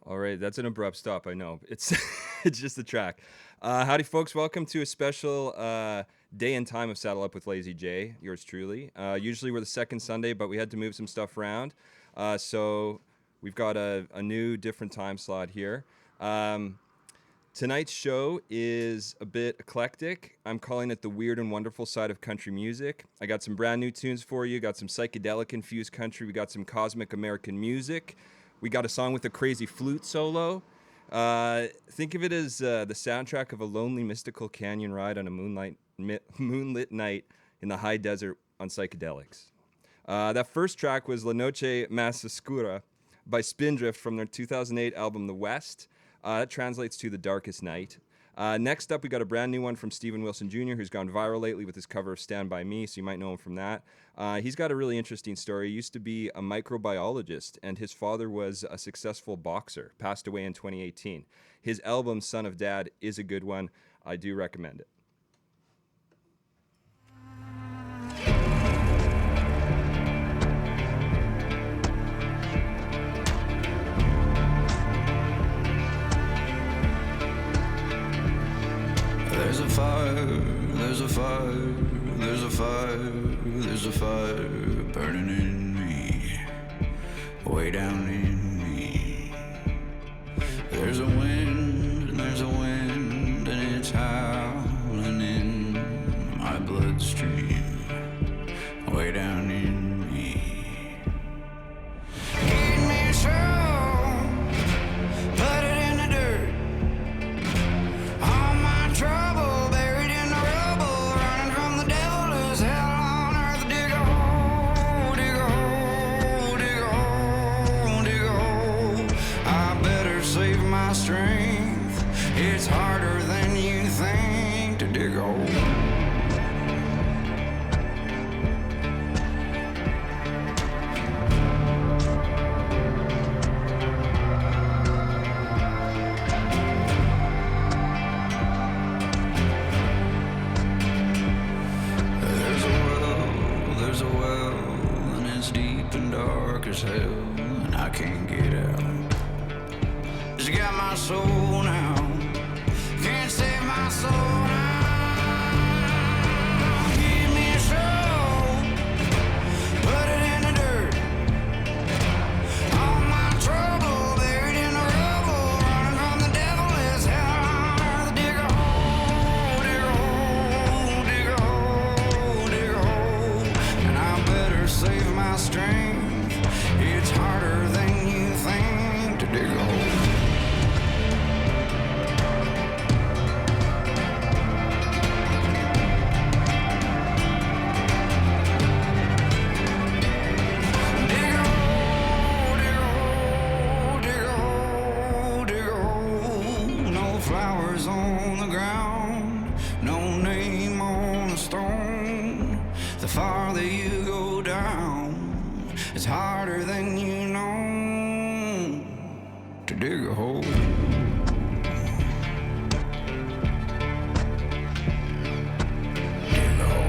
All right, that's an abrupt stop. I know it's it's just the track. Howdy, folks. Welcome to a special day and time of Saddle Up with Lazy J. Yours truly. Usually we're the second Sunday, but we had to move some stuff around, so we've got a new, different time slot here. Tonight's show is a bit eclectic. I'm calling it the weird and wonderful side of country music. I got some brand new tunes for you. Got some psychedelic infused country. We got some cosmic American music. We got a song with a crazy flute solo. Think of it as the soundtrack of a lonely, mystical canyon ride on a moonlit night in the high desert on psychedelics. That first track was La Noche Más Oscura by Spindrift from their 2008 album The West. That translates to The Darkest Night. Next up, we got a brand new one from Steven Wilson Jr., who's gone viral lately with his cover of Stand By Me, so you might know him from that. He's got a really interesting story. He used to be a microbiologist, and his father was a successful boxer, passed away in 2018. His album, Son of Dad, is a good one. I do recommend it. There's a fire, there's a fire, there's a fire, there's a fire burning in me, way down in me. There's a wind, and there's a wind, and it's howling in my bloodstream, way down in me. Give me a show, put it in the dirt. All my trouble buried in the rubble, running from the devil is hell on earth. Dig a hole, dig a hole, dig a hole, dig a hole. I better save my strength. It's harder than you think to dig a hole. As hell, and I can't get out. Just got my soul now, can't save my soul now. Give me a show, put it in the dirt. All my trouble buried in the rubble, running from the devil is hell on earth. Dig a hole, dig a hole, dig a hole, dig a hole, and I better save my strength. It's harder than you think to dig a hole. Dig a hole, dig a hole, dig a hole, dig a hole. No flowers on the ground, no name on the stone. The farther you go down, it's harder than you know to dig a hole. Dig a hole.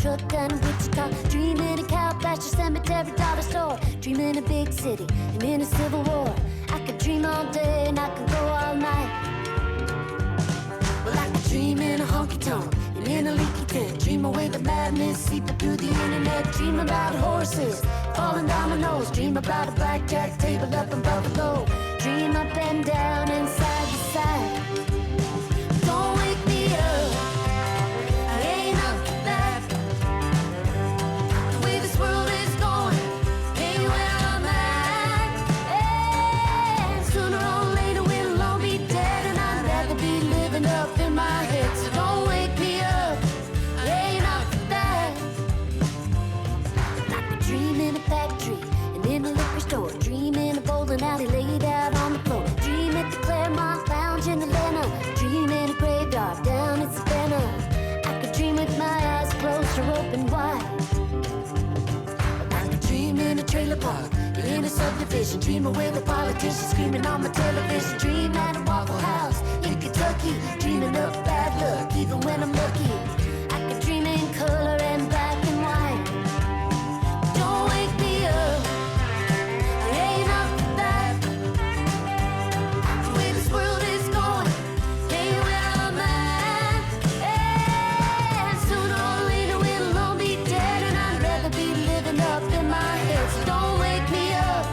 truck down in Wichita. Dreaming a cow pasture, cemetery, dollar store. Dreaming a big city and in a civil war. I could dream all day and I could go all night. Well, I could dream in a honky-tonk and in a leaky tent. Dream away the madness seeping through the internet. Dream about horses, falling dominoes. Dream about a blackjack table up in Buffalo. Dream up and down and side to side. Don't wake me up, I ain't up for that. The way this world is going ain't where I'm at. And sooner or later we'll all be dead, and I'd rather be living up in my head. So don't wake me up, I ain't up for that. I could dream in a factory and in a liquor store. Dream in a bowling alley laid out on the floor. Dream at the Claremont Lounge in Atlanta. Dream in a graveyard down in Savannah. I could dream with my eyes closed or open wide. I could dream in a trailer park, in a subdivision. Dream away the politicians screaming on my television. Dream at a Waffle House in Kentucky. Dreaming of bad luck even when I'm lucky. I could dream in color and black and white. Don't wake me up, I ain't up for that. The way this world is going ain't where I'm at. And sooner or later we'll all be dead, and I'd rather be living up in my head. So don't wake me up,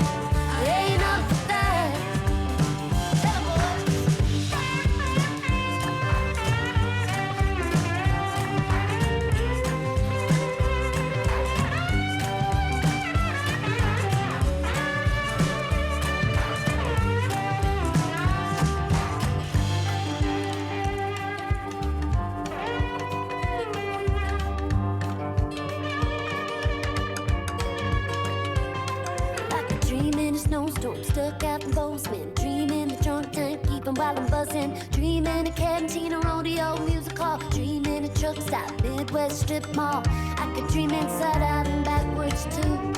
I ain't up for that. I could dream in a snowstorm, stuck out in Bozeman. Dream in the trunk tank, keeping while I'm buzzing. Dream in a cantina, rodeo, music hall. Dream in a truck stop, Midwest strip mall. I could dream inside out and backwards too.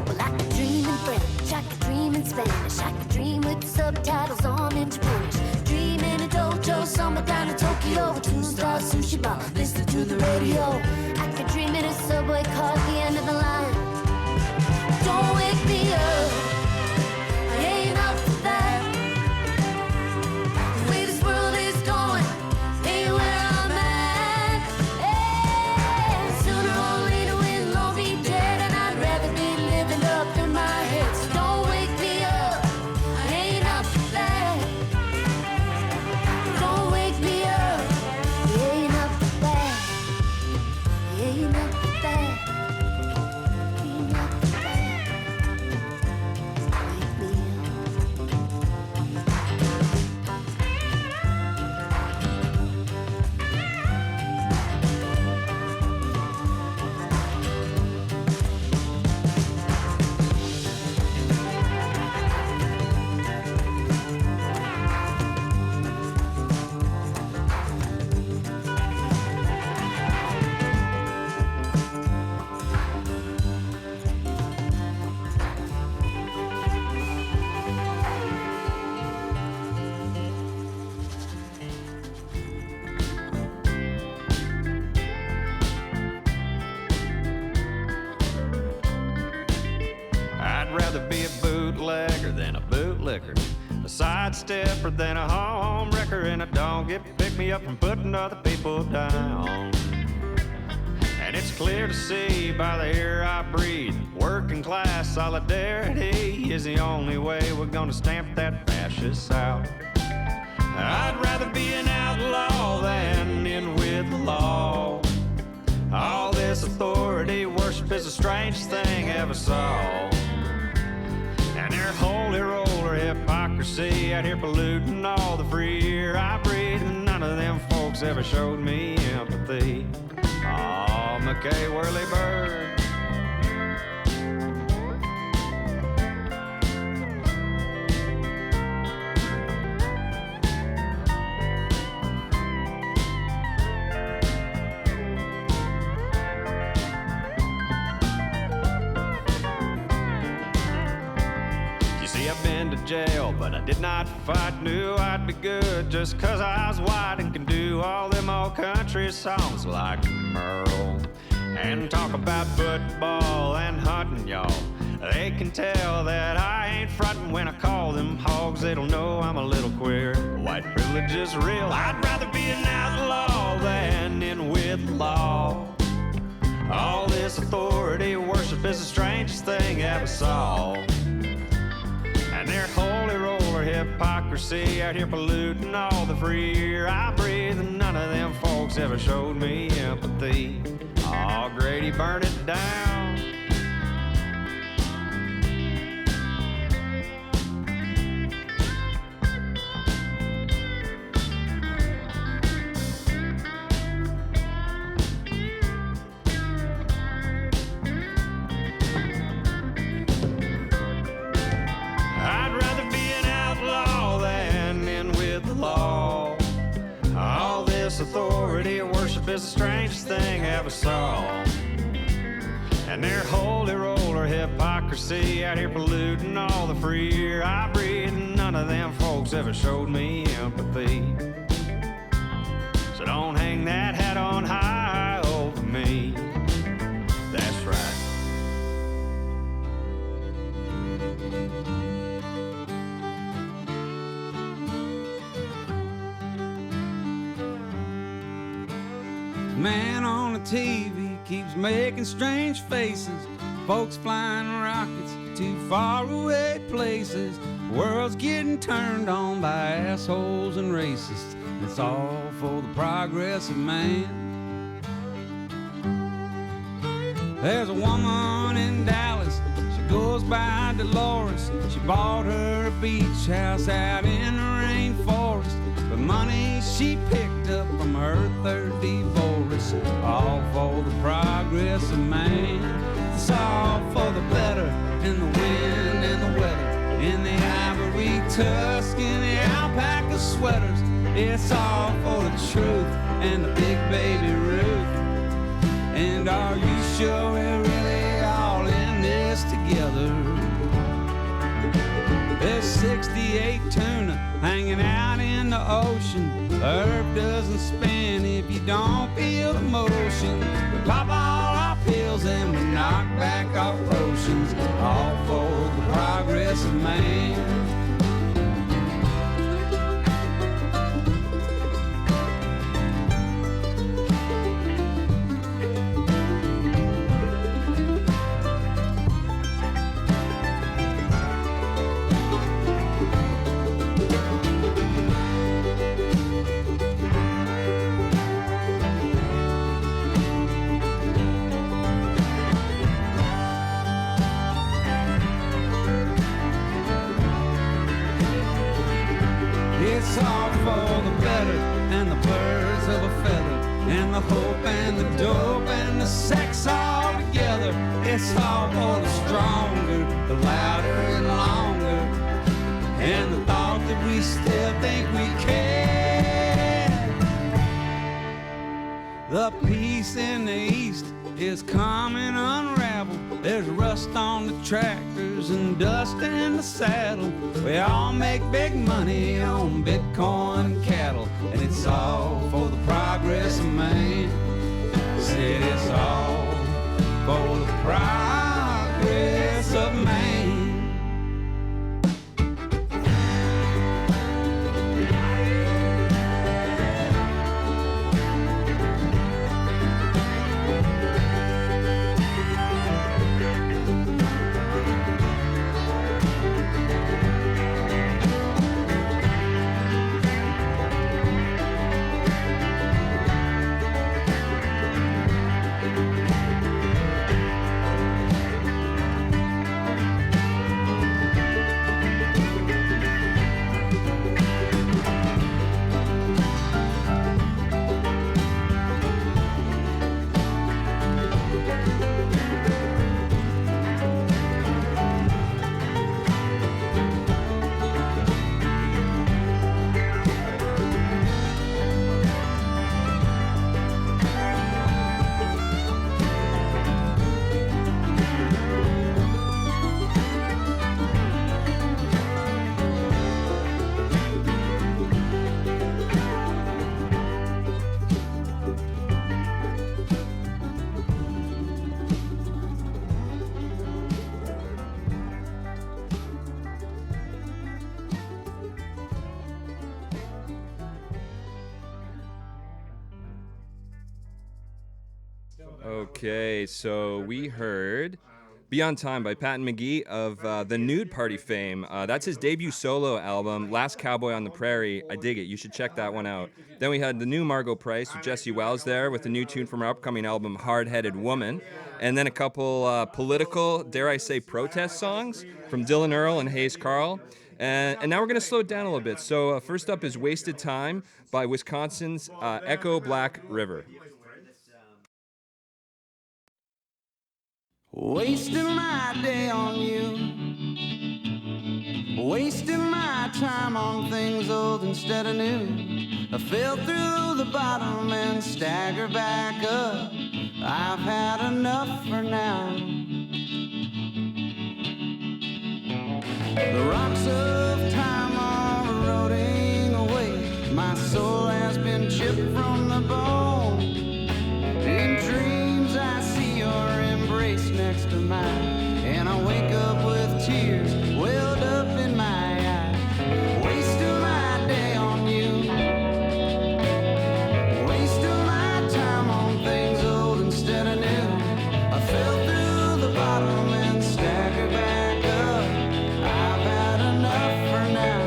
Well, I could dream in French, I could dream in Spanish. I could dream with the subtitles on in Japanese. Dream in a dojo, somewhere down in Tokyo. A two-star sushi bar, listen to the radio. I could dream in a subway car at the end of the line. Don't wake me up, I ain't up for that. The way this world is going ain't where I'm at. And sooner or later we'll all be dead, and I'd rather be living up in my head. So don't wake me up, I ain't up for that. Don't wake me up, I ain't up for that. I ain't up for that. Ain't up for that. I'd rather be a bootlegger than a bootlicker, a sidestepper than a home wrecker, and I don't get pick me up from putting other people down. And it's clear to see by the air I breathe, working class solidarity is the only way we're gonna stamp that fascist out. I'd rather be an outlaw than in with the law. All this authority worship is the strangest thing I ever saw. And their holy roller hypocrisy out here polluting all the free air I breathe, and none of them folks ever showed me empathy. Oh, McKay Whirly Bird. jail, but I did not fight. Knew I'd be good just 'cause I was white and can do all them old country songs like Merle and talk about football and hunting, y'all. They can tell that I ain't frontin' when I call them hogs. They don't know I'm a little queer. White privilege is real. I'd rather be an outlaw than in with the law. All this authority worship is the strangest thing I ever saw. And their holy roller hypocrisy out here polluting all the free air I breathe, and none of them folks ever showed me empathy. Oh, Grady, burn it down. Authority worship is the strangest thing I ever saw. And their holy roller hypocrisy out here polluting all the free air I breathe, and none of them folks ever showed me empathy. So don't hang that hat on high over me. That's right. Man on the TV keeps making strange faces. Folks flying rockets to faraway places. World's getting turned on by assholes and racists. It's all for the progress of man. There's a woman in Dallas, she goes by Dolores. She bought her a beach house out in the rainforest. The money she picked up from her third divorce, all for the progress of man. It's all for the better, in the wind and the weather, in the ivory tusk, in the alpaca sweaters. It's all for the truth and the big baby Ruth. And are you sure we're really all in this together? There's 68 tuna hanging out in the ocean. The earth doesn't spin if you don't feel the motion. We pop all our pills and we knock back our potions, all for the progress of man. It's all for the better, and the birds of a feather, and the hope and the dope and the sex all together. It's all for the stronger, the louder and longer, and the thought that we still think we can. The peace in the east is coming unraveled. There's rust on the tractors and dust in the saddle. We all make big money on Bitcoin and cattle, and it's all for the progress of man. Said it's all for the progress of man. Okay, so we heard Beyond Time by Patton McGee of the Nude Party fame. That's his debut solo album, Last Cowboy on the Prairie. I dig it. You should check that one out. Then we had the new Margot Price with Jesse Wells there with a new tune from her upcoming album, Hard-Headed Woman. And then a couple political, dare I say, protest songs from Dylan Earl and Hayes Carl. And now we're going to slow it down a little bit. So first up is Wasted Time by Wisconsin's Echo Black River. Wasting my day on you, wasting my time on things old instead of new. I fell through the bottom and stagger back up. I've had enough for now. The rocks of time are eroding away. My soul has been chipped from the bone. In dreams I see your embrace next to mine, and I wake up with tears welled up in my eyes. Wasting my day on you, wasting my time on things old instead of new. I fell through the bottom and staggered back up. I've had enough for now.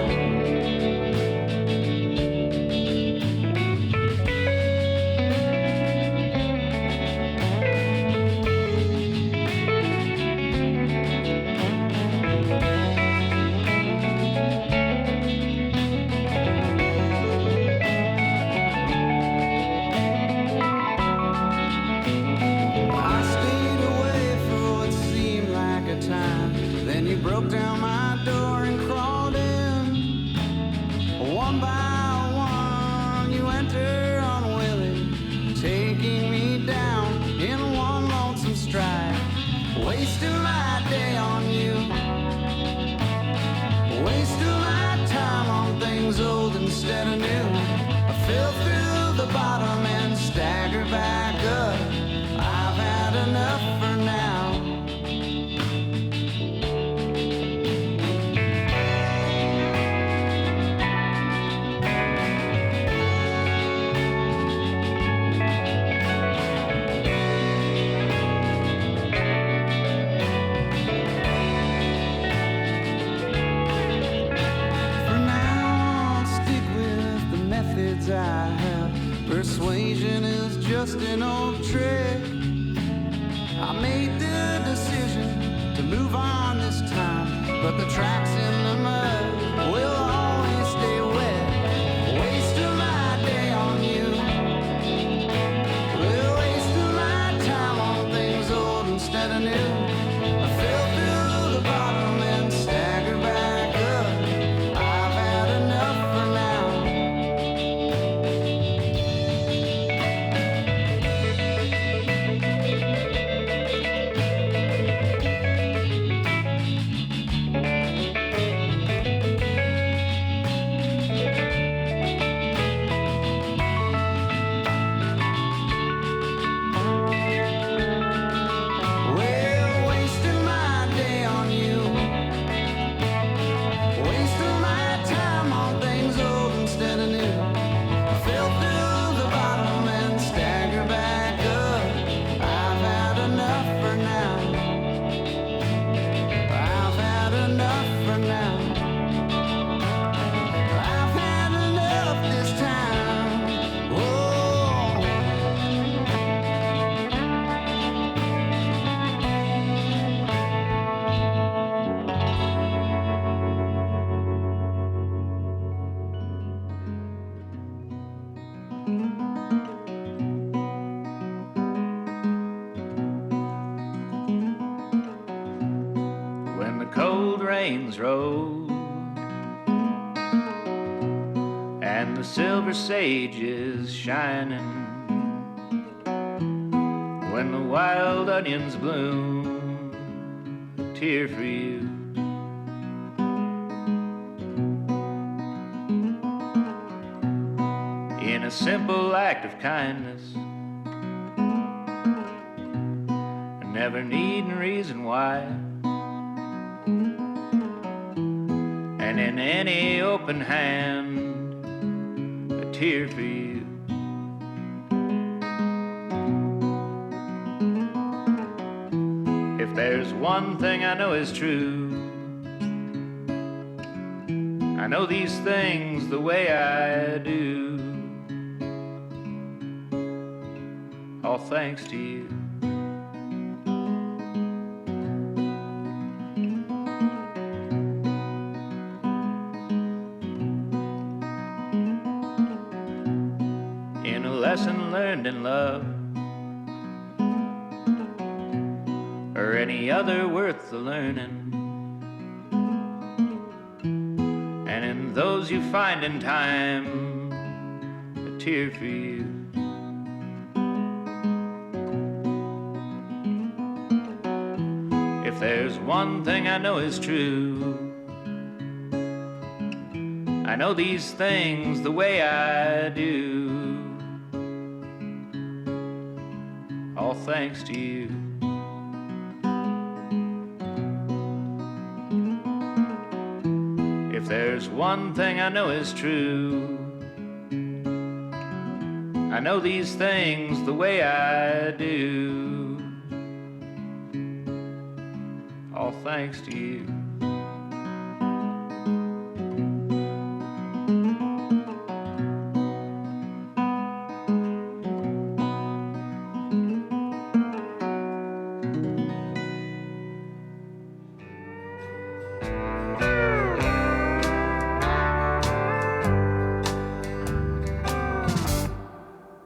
Broke down my door and crawled in. One by one you enter unwilling, taking me down in one lonesome stride. Wasting my day on you, wasting my time on things old instead of new. I fell through the bottom and staggered back up. I've had enough for now. I have. Persuasion is just an old trick. I made the decision to move on this time, but the tracks in the mud will always stay wet. Wasting my day on you, well, wasting my time on things old instead of new. I fell through the bottom and staggered back up. I've had enough for now. Road and the silver sage is shining, when the wild onions bloom, a tear for you. In a simple act of kindness, never needing reason why. And in any open hand, a tear for you. there's one thing I know is true, I know these things the way I do, all thanks to you. In a lesson learned in love, or any other worth the learning, and in those you find in time, a tear for you. If there's one thing I know is true, I know these things the way I do, all thanks to you. If there's one thing I know is true, I know these things the way I do, all thanks to you.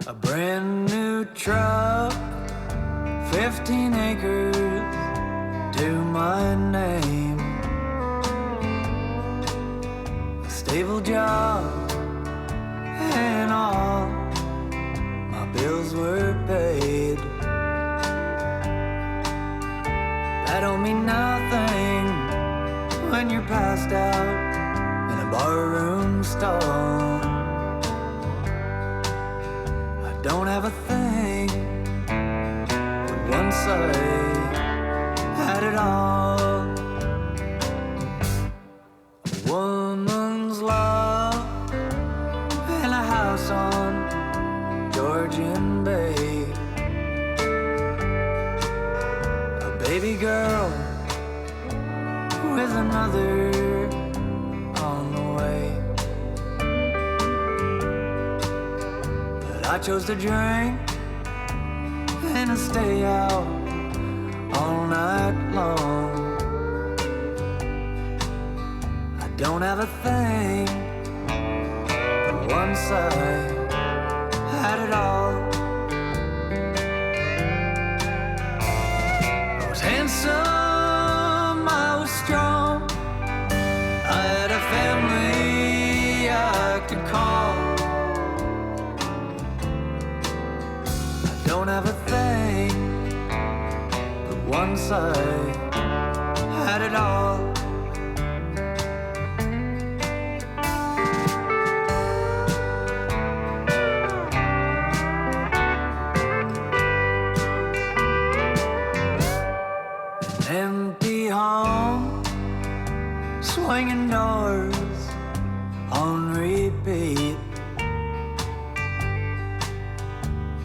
A brand new truck, 15 acres to my name, a stable job and all my bills were paid. That don't mean nothing when you're passed out in a barroom stall. Don't have a thing, but once I had it all. A woman's love and a house on Georgian Bay, a baby girl with another on the way. I chose to drink and to stay out all night long. I don't have a thing, but once I had it all. I was handsome, I was strong, I had a family I could call. Don't have a thing, but once I had it all. An empty home, swinging doors on repeat.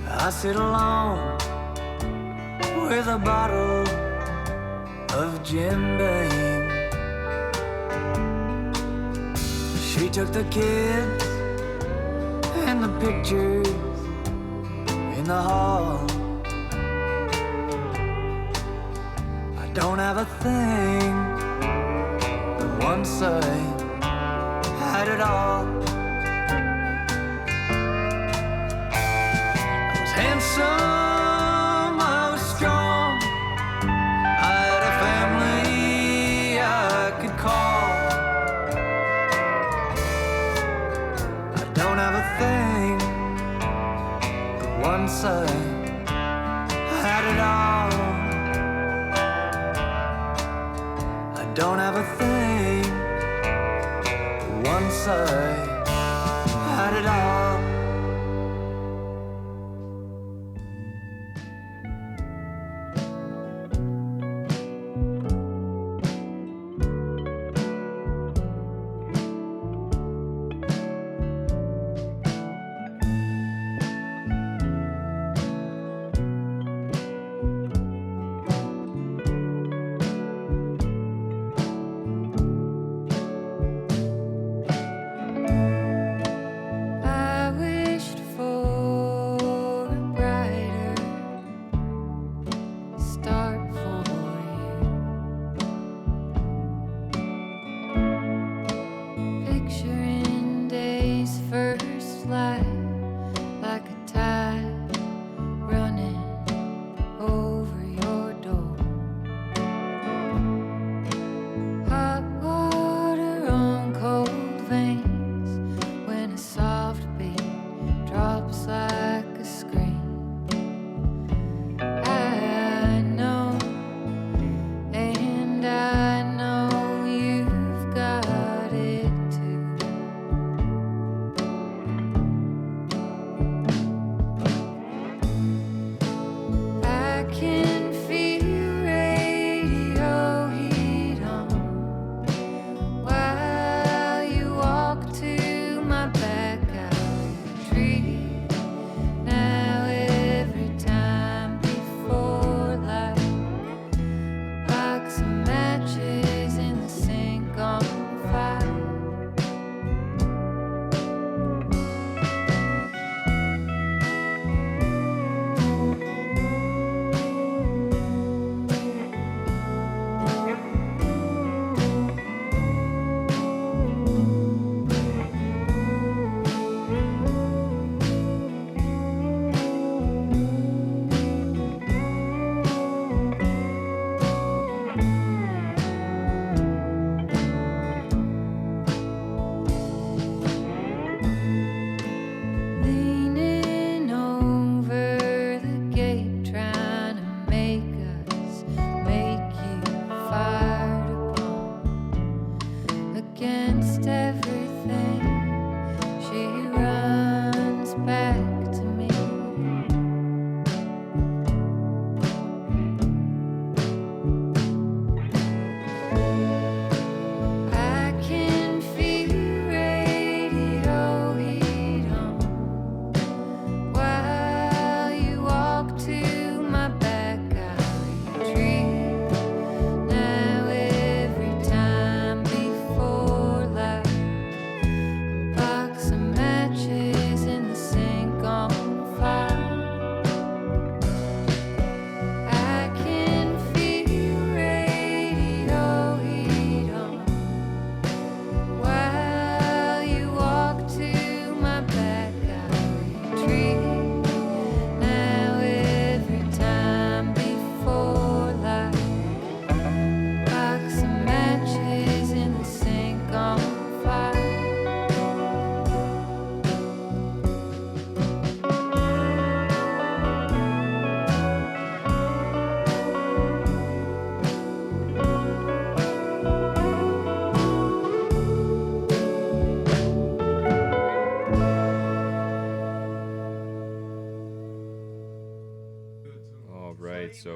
I sit alone with a bottle of Jim Beam. She took the kids and the pictures in the hall. I don't have a thing, but once I had it all. Handsome, I was strong, I had a family I could call. I don't have a thing, but once I had it all. I don't have a thing, but once I had it all.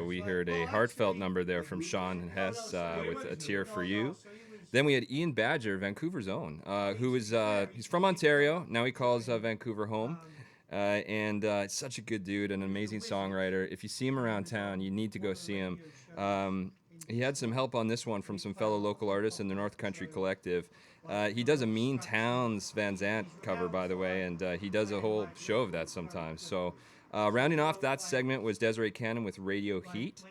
we heard a heartfelt number there from Sean Hess with A Tear for You. Then we had Ian Badger, Vancouver's own, who is he's from Ontario. Now he calls Vancouver home. And such a good dude, an amazing songwriter. If you see him around town, you need to go see him. He had some help on this one from some fellow local artists in the North Country Collective. He does a Mean Towns Van Zandt cover, by the way, and he does a whole show of that sometimes. So rounding off that segment was Desiree Cannon with Radio Heat.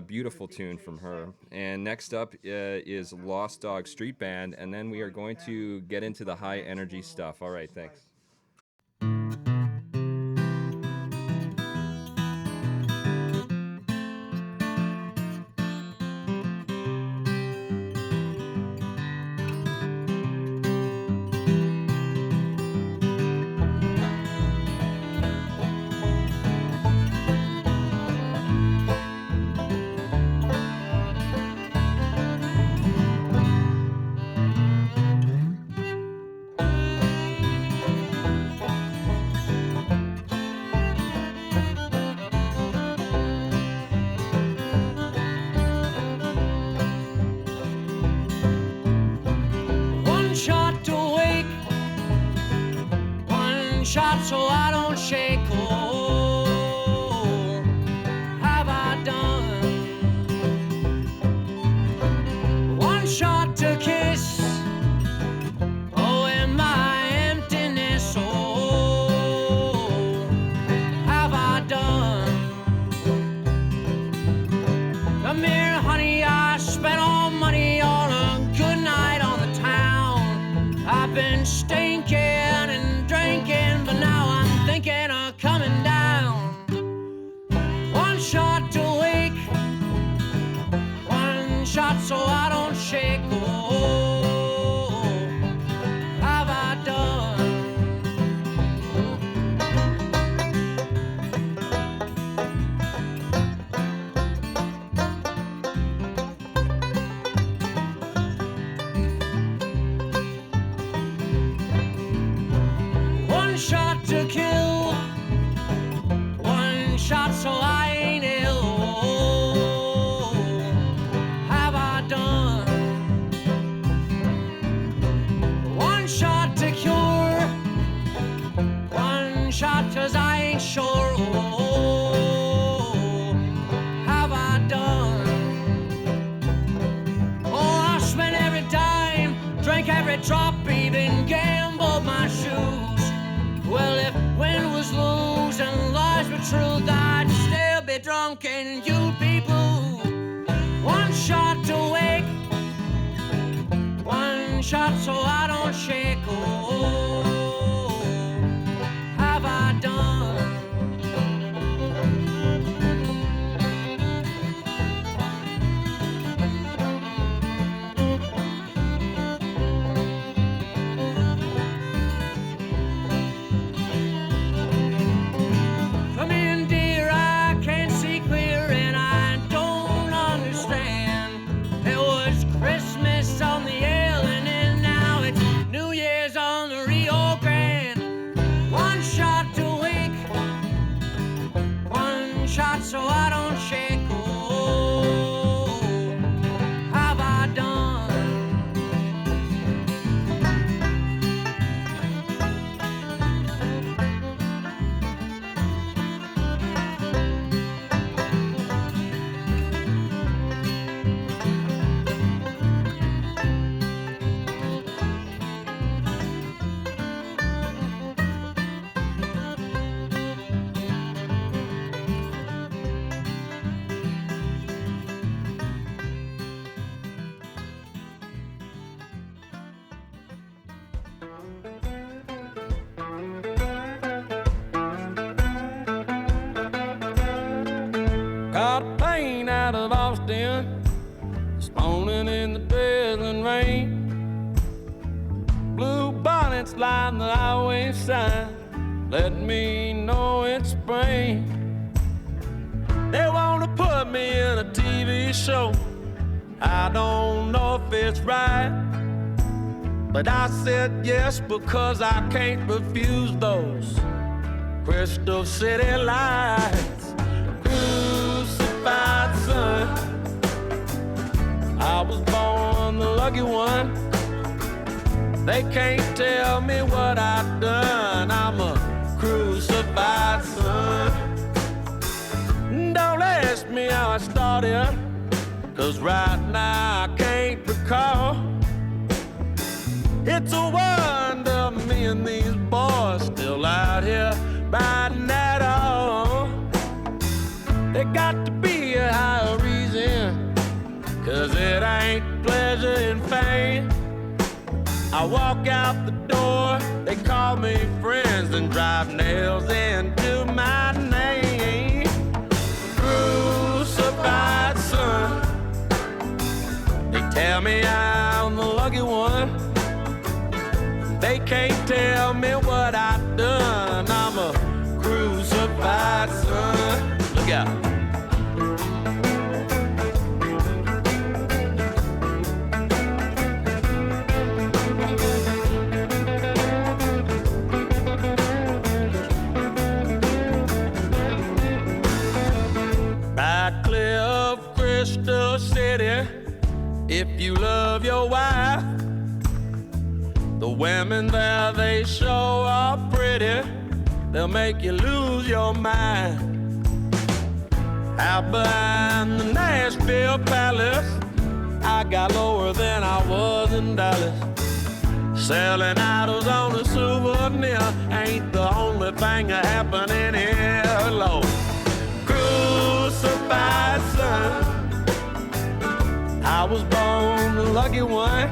Beautiful tune from her. And next up is Lost Dog Street Band, and then we are going to get into the high energy stuff. All right, thanks. So I don't shake. Oh, have I done one shot to kiss? Oh, in my emptiness. Oh, have I done? Come here, honey, I spent all money on a good night on the town. I've been stinking and drinking, but now I'm thinking of coming down. One shot to wake, one shot so I don't shake. Oh, have I done? One shot to kill, one shot so I ain't ill. Oh, have I done? One shot to cure, one shot 'cause I ain't sure. Oh, have I done? Oh, I spent every dime, drank every drop, even gambled my shoes. Well, if wind was loose and lies were truth, I'd still be drunk and you'd be blue. One shot to wake, one shot so I don't shake. Oh, have I done? Come in, dear, I can't see clear and I don't understand. It was Christmas on the island and now it's New Year's on the Rio Grande. One shot to wake, one shot so I don't shake. Oh, have I done? Caught a plane out of Austin this morning in the drizzling rain. Blue bonnets line the highway sign, letting me know it's spring. They wanna put me in a TV show, I don't know if it's right, but I said yes because I can't refuse those Crystal City lights. Crucified I was born the lucky one. They can't tell me what I've done. I'm a crucified son. Don't ask me how I started, 'cause right now I can't recall. It's a wonder me and these boys still out here riding at all. There got to be a higher reason, 'cause it ain't pleasure and fame. I walk out the door, they call me friends and drive nails into my name. Crucified son. They tell me I'm the lucky one. They can't tell me what I've done. I'm a crucified son. Look out. Radcliffe, Crystal City, if you love your wife. The women there, they show are pretty. They'll make you lose your mind. Out behind the Nashville Palace, I got lower than I was in Dallas. Selling idols on a souvenir ain't the only thing happening here, Lord. Crucified son. I was born the lucky one.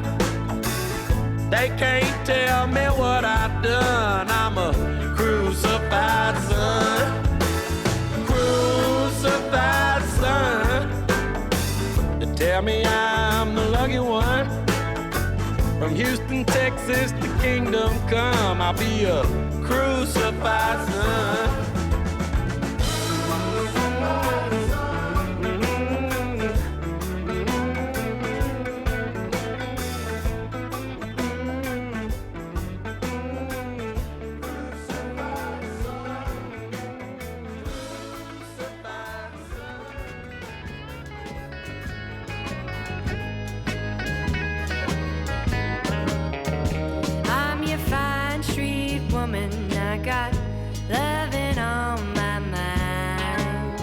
They can't tell me what I've done. I'm a crucified son. Crucified son. They tell me I'm the lucky one. From Houston, Texas to Kingdom Come, I'll be a crucified son. I got loving on my mind.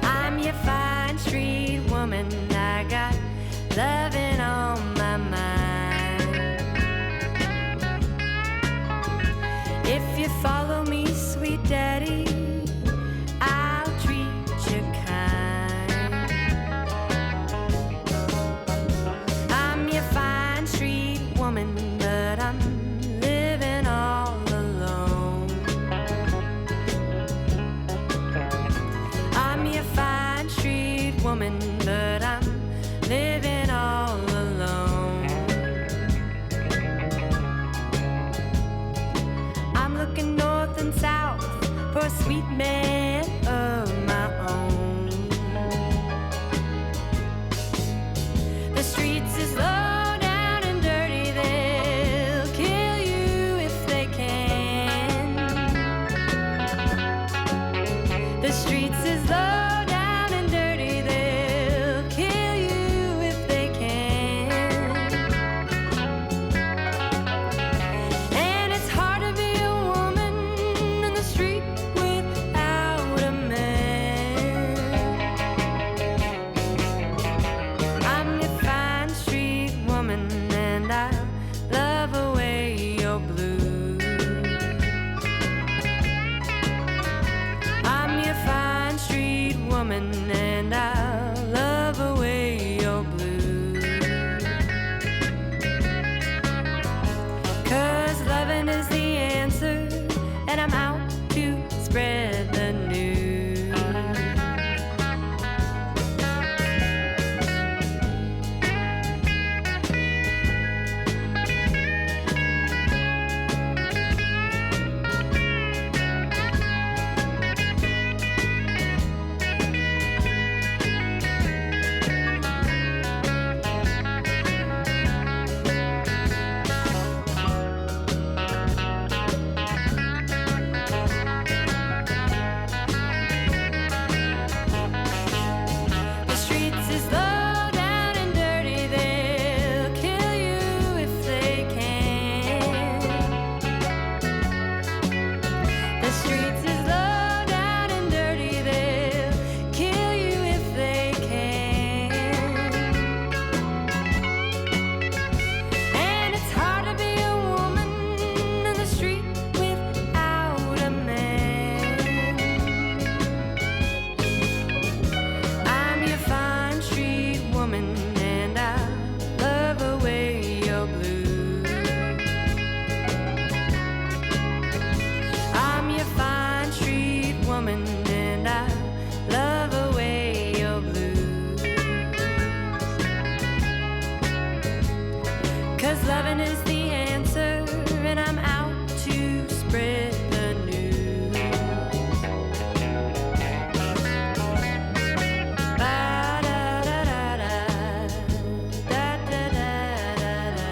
I'm your fine street woman. I got loving on my mind. If you follow me, sweet daddy, I'll treat you kind. I'm your fine street woman, but I'm living all alone. I'm your fine street woman, but I'm living all alone. I'm looking north and south for a sweet man of my own. The streets is low down and dirty, they'll kill you if they can. The streets is low down and dirty, they'll kill you if they can. And it's hard to be a woman in the street without a man. I'm your fine street woman, and I love away your blues. I'm your fine street woman, and I love away your blues. 'Cause loving is the answer, and I'm out to spread the news. is the answer, and I'm out to spread the news. Ba-da-da-da-da, da-da-da-da-da.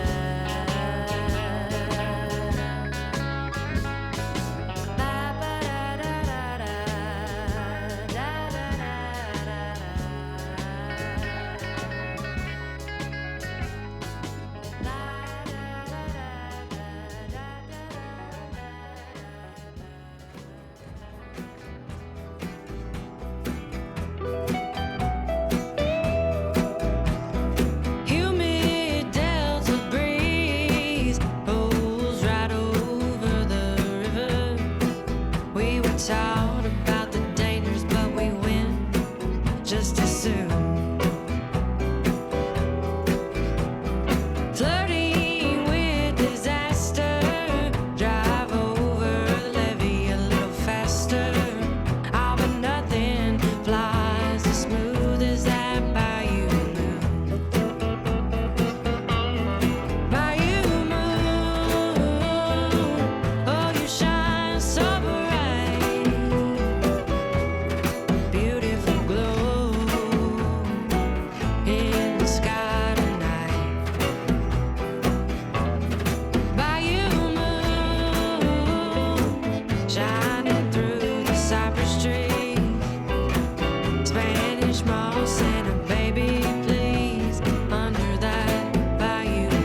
Humid delta breeze blows right over the river. We were taught about the dangers, but we win just as soon. Flirting with disaster, drive over the levee a little faster. All but nothing flies as smooth as that bayou moon. Bayou moon, oh, you shine so bright. Beautiful glow in the sky tonight. Bayou moon, shining through the cypress trees. Spanish moss and a baby, please, under that bayou moon.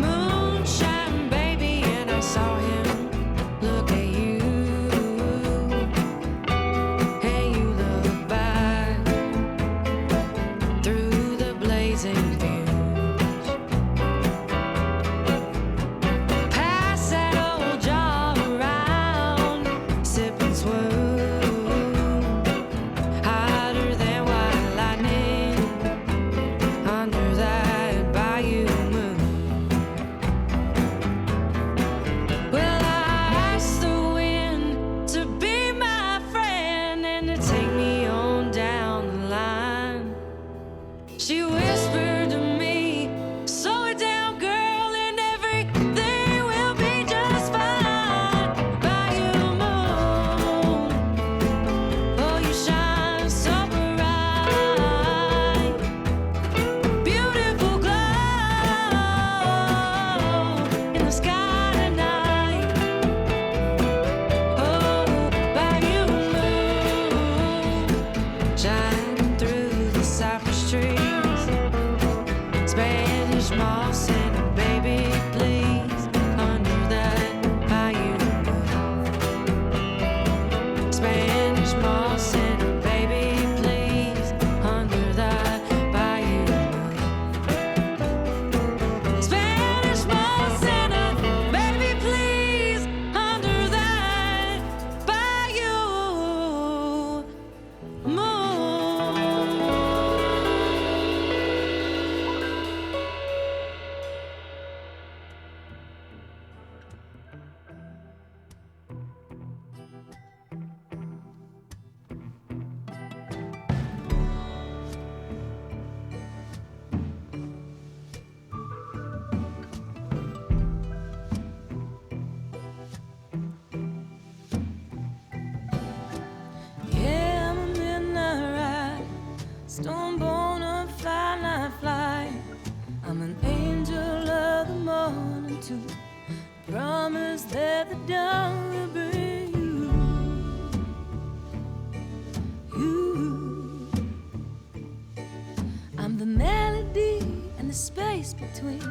Moonshine baby, and I saw him look at you. Hey, you look back through the blazing fuse. Pass that old jar around, sip and swoon. Hotter than white lightning under that bayou moon. Well, I asked the wind to be my friend and to take me on down the line. She whispered to me, slow it down, girl, and everything will be just fine. Bayou moon, oh, you shine so bright. Beautiful glow in the sky tonight. Oh, bayou moon, shining through the cypress trees. Spanish moss and a baby, please, under that bayou moon. Spanish moss and a baby, please, under that bayou moon. Spanish moss and a baby, please, under that bayou moon. Yeah, I'm a midnight ride, stone bona fide night flight. I'm an angel of the morning too. Promise that the dawn will bring you. I'm the melody and the space between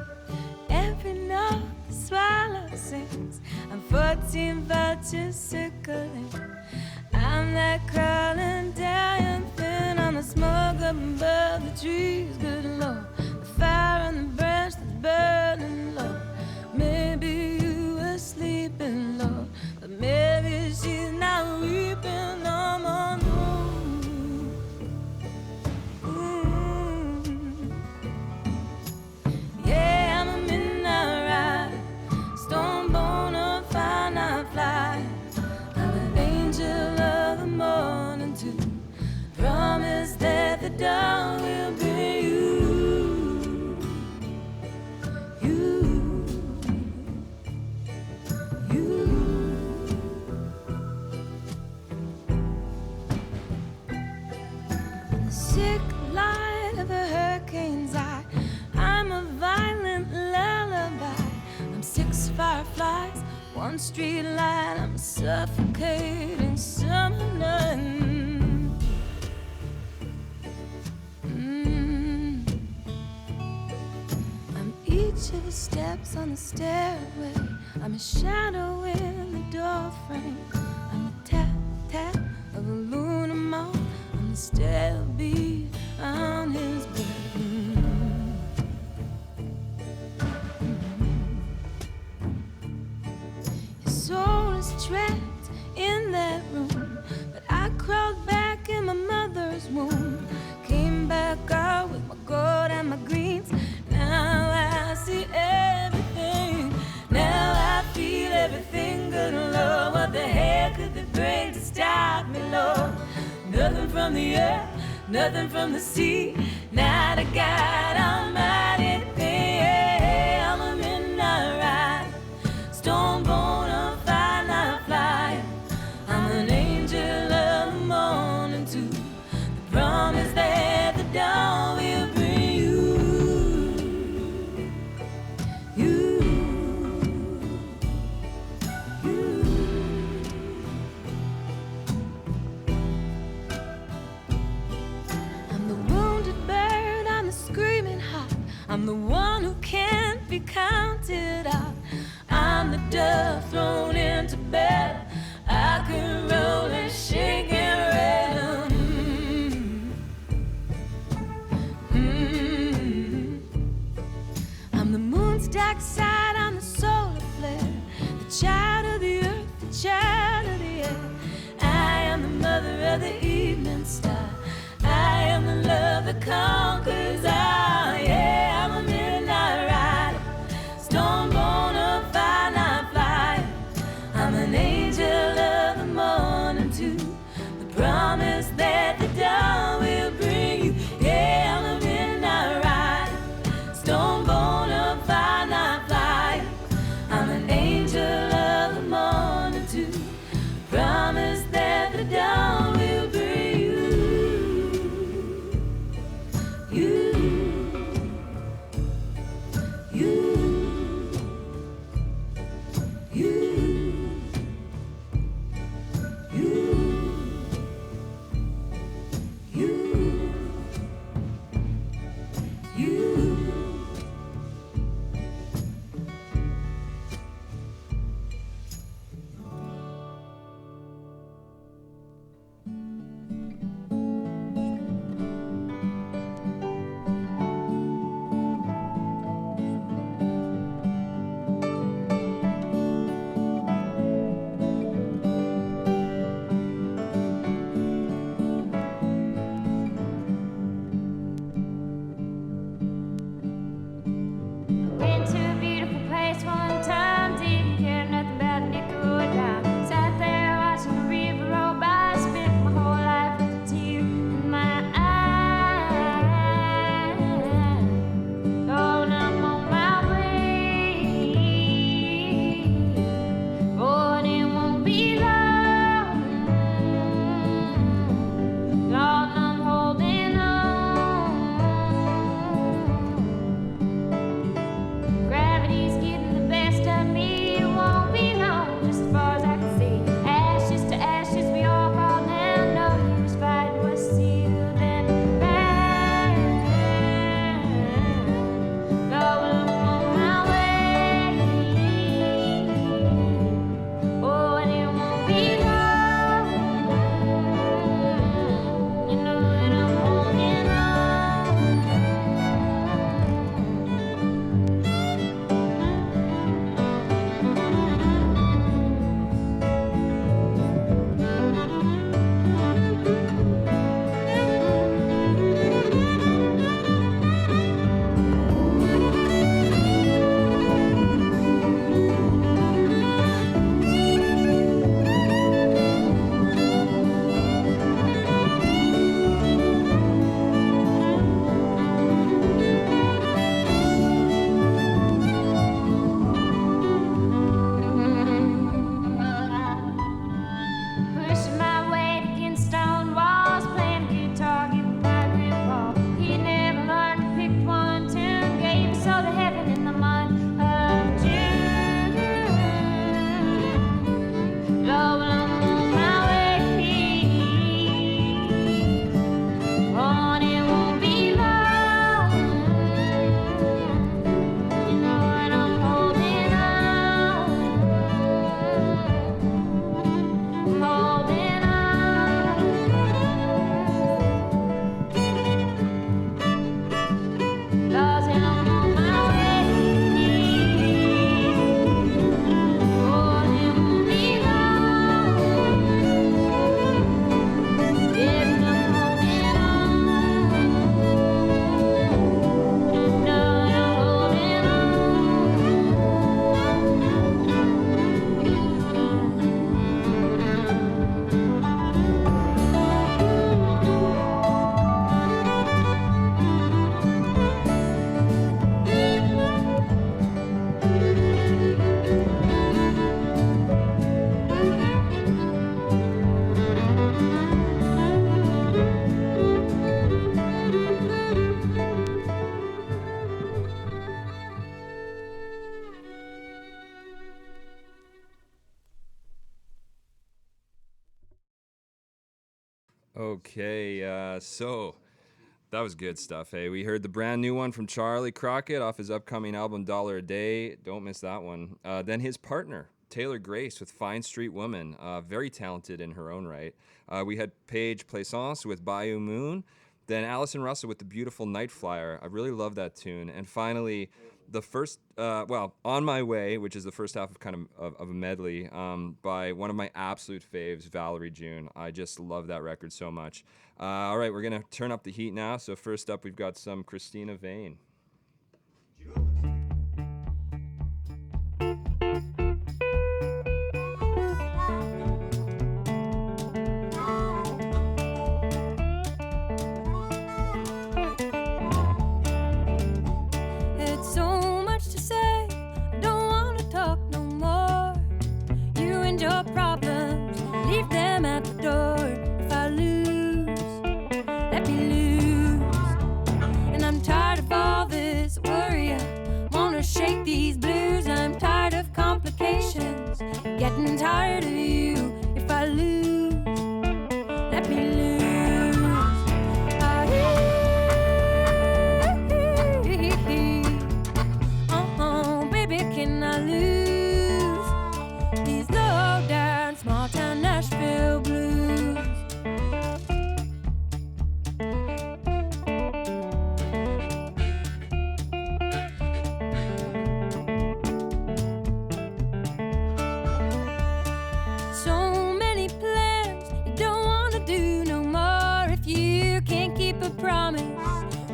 every note the swallow sings. I'm 14 vultures circling. I'm that crawling down thin on the smoke up above the trees. Good Lord, the fire on the branch that's burning low. Maybe you were sleeping, Lord, but maybe she's not weeping no more. No. Ooh. light of a hurricane's eye. I'm a violent lullaby. I'm 6 fireflies, 1 street light. I'm a suffocating summer night. I'm each of the steps on the stairway. I'm a shadow in the door frame. I'm the tap, tap of a lunar moth on the stale beat on his bed. His soul is trapped in that room, but I crawled back in my mother's womb. Came back out with my gold and my greens. Now I see everything. Now I feel everything good and low. What the hell could they bring to stop me, Lord? Nothing from the earth, nothing from the sea. Not a God Almighty thing. I'm a midnight rider, stone born on fire, not flying. I'm an angel of the morning too. The promise that the dawn will bring you. I'm the wounded bird, I'm the screaming heart. I'm the one who can't be counted out. I'm the dove thrown into bed. I can roll and shake and rattle. I'm the moon's dark side, I'm the solar flare. The child of the earth, the child of the air. I am the mother of the evening star. I am the love that conquers all. Yeah, I'm a midnight rider, stone born of fire, not flying. I'm an angel of the morning too. The promise that the dawn will bring you. Yeah, I'm a midnight rider, stone born of fire, not flying. I'm an angel of the morning too. Promise that the dawn will bring you. You. Okay, so that was good stuff, hey? We heard the brand new one from Charlie Crockett off his upcoming album $1 a Day. Don't miss that one. Then his partner, Taylor Grace with Fine Street Woman, very talented in her own right. We had Paige Plaisance with Bayou Moon. Then Allison Russell with the beautiful Night Flyer. I really love that tune. And finally, the first, On My Way, which is the first half of kind of a medley by one of my absolute faves, Valerie June. I just love that record so much. All right, we're going to turn up the heat now. So first up, we've got some Christina Vane. Getting tired of you. If I lose, let me lose. Baby, can I lose these low down small town Nashville blues?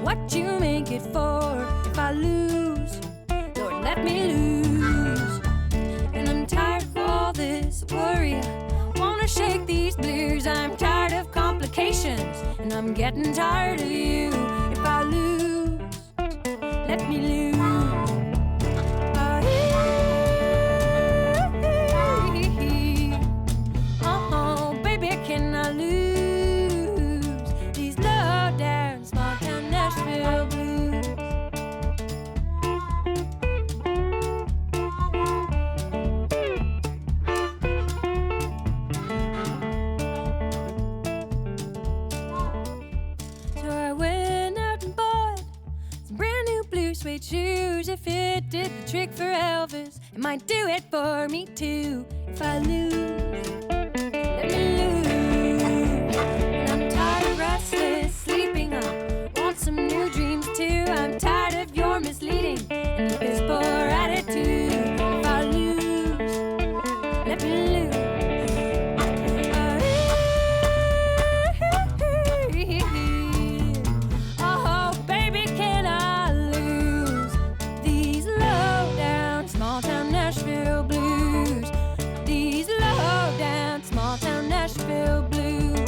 What you make it for? If I lose, Lord, let me lose. And I'm tired of all this worry. I wanna shake these blues. I'm tired of complications, and I'm getting tired of you. If I lose, let me lose. Baby, can I lose these low down small town Nashville blues? So I went out and bought some brand new blue suede shoes. If it did the trick for Elvis, it might do it for me too. If I lose, let me lose. And I'm tired of restless sleeping. I want some new dreams too. I'm tired of your misleading and your piss poor attitude. If I lose, let me lose. Oh, baby, can I lose these low down small town Nashville blues? These low down small town Nashville blues.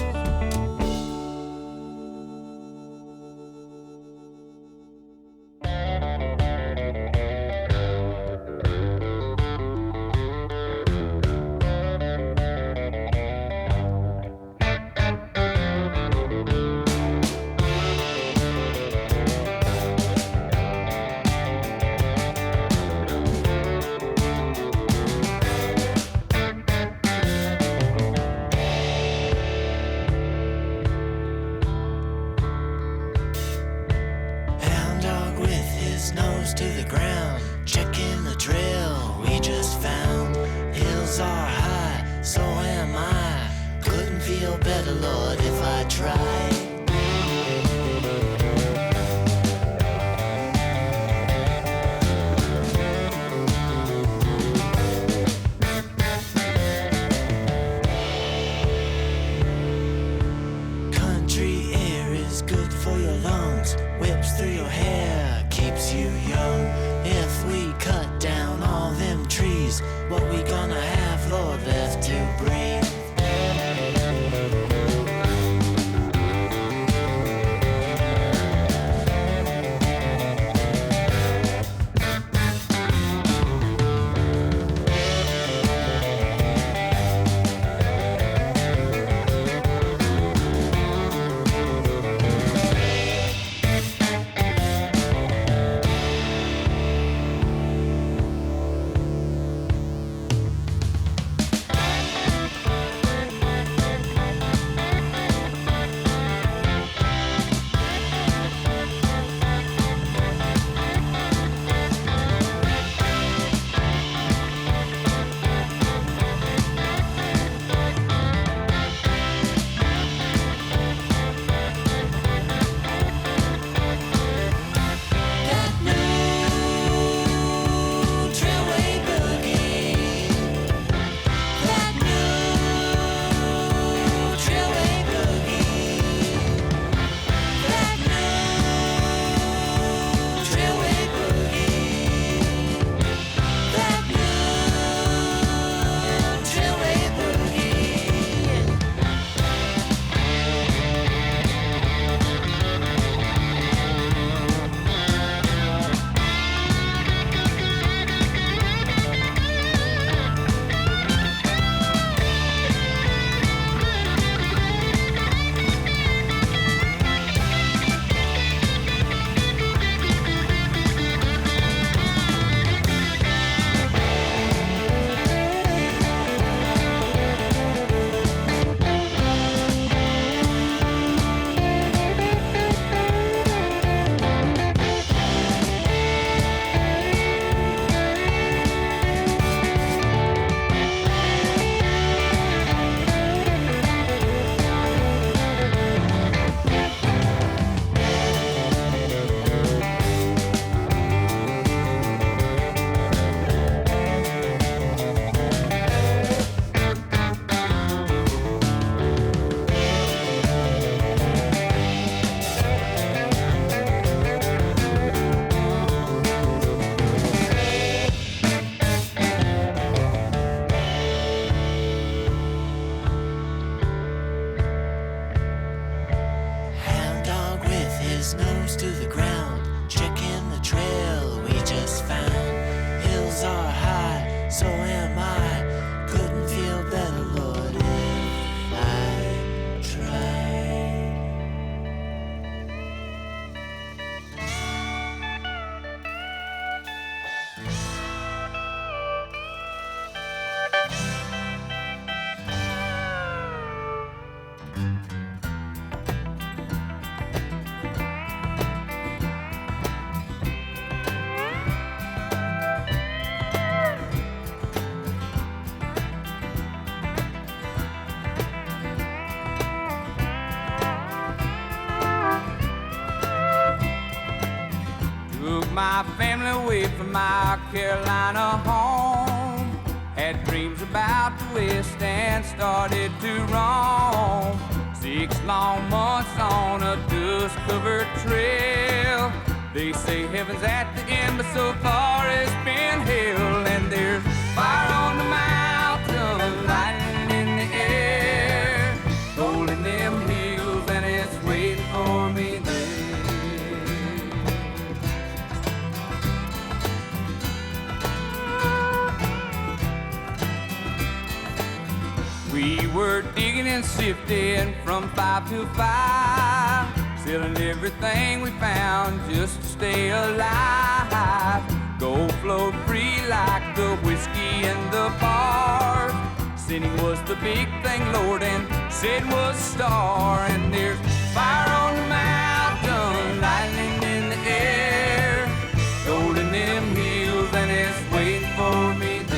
Hound dog with his nose to the ground, checking the trail we just found. Hills are high, so am I. Couldn't feel better, Lord, if I tried. Country air is good for your lungs, whips through your hair, keeps you young. If we cut down all them trees, what we gonna have, Lord, left to breathe? so am I. Couldn't feel better, Lord, if I tried. Took my family away from my Carolina home. Had dreams about the West and started to roam. 6 long months on a dust-covered trail. They say heaven's at the end, but so far it's been hell. And there's fire on the mountain, lightning in the air, gold in them hills, and it's waiting for me there. We were digging and sifting from 5 to 5, selling everything we found just to stay alive. Gold flowed free like the whiskey in the bars. Sinning was the big thing, Lord, and sin was a star. And there's fire on the mountain, lightning in the air, gold in them hills, and it's waiting for me there.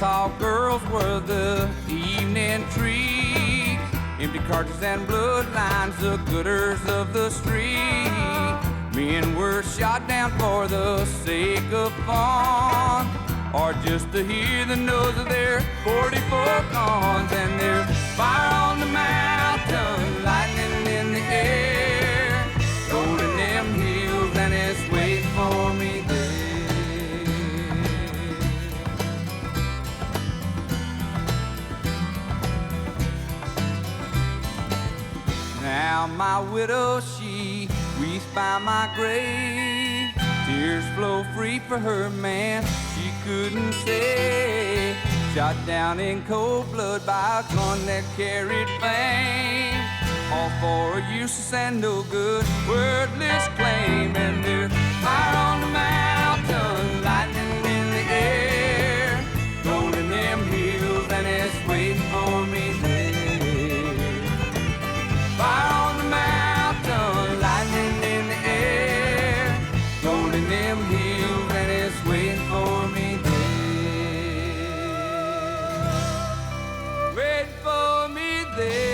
All girls were the evening treat, empty cartridges and bloodlines, the gooders of the street. Men were shot down for the sake of fun, or just to hear the noise of their 44 guns. And there's fire on the mountain, lightning in the air, gold in them hills, and it's waiting for me there. Now my widow, she weeps by my grave. Tears flow free for her man, she couldn't say. Shot down in cold blood by a gun that carried fame. All for a useless and no good, wordless claim. And there's fire on the mountain, lightning in the air, gold in them hills, and it's waiting for me there. Fire on the mountain, lightning in the air, gold in them hills, and it's waiting for me there. Waiting for me there.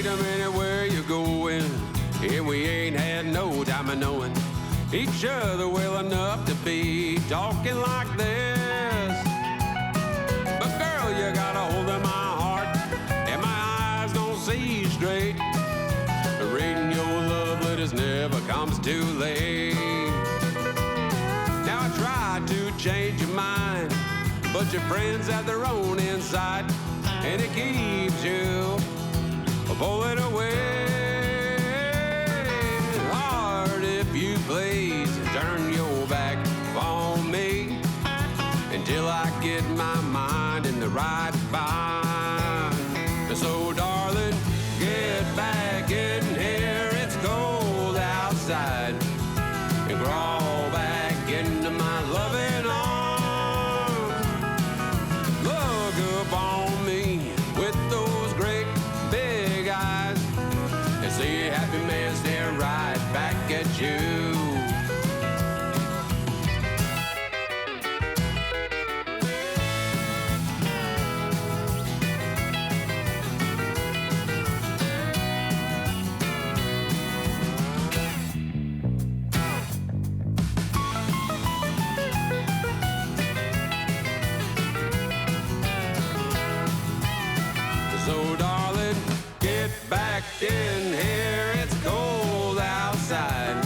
wait a minute, where you going? And we ain't had no time of knowing each other well enough to be talking like this. But girl, you got a hold of my heart, and my eyes don't see straight. Reading your love letters never comes too late. Now I try to change your mind, but your friends have their own insight, and it keeps you pulling away. Hard if you please turn your back on me until I get my mind in the right bind. So darling, get back in here, it's cold outside, and crawl back into my loving arms. Look up on me with those great big eyes, and see a happy man stare right back at you. So darling, get back in here, it's cold outside,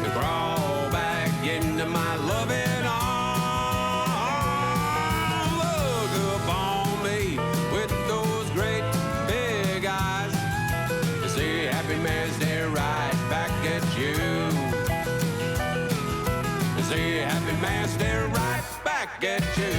and crawl back into my loving arms. Look up on me with those great big eyes, and see a happy man stare right back at you. And see a happy man stare right back at you.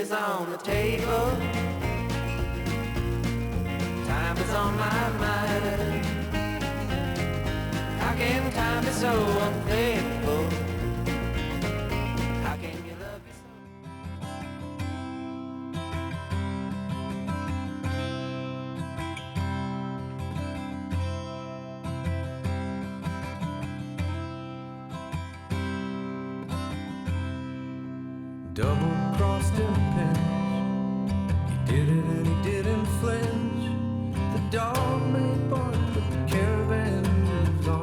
is on the table. Time is on my mind. How can time be so unfaithful? How can you love me so? Double-crossed in pinch. He did it and he didn't flinch. The dog may bark, but the caravan moves on.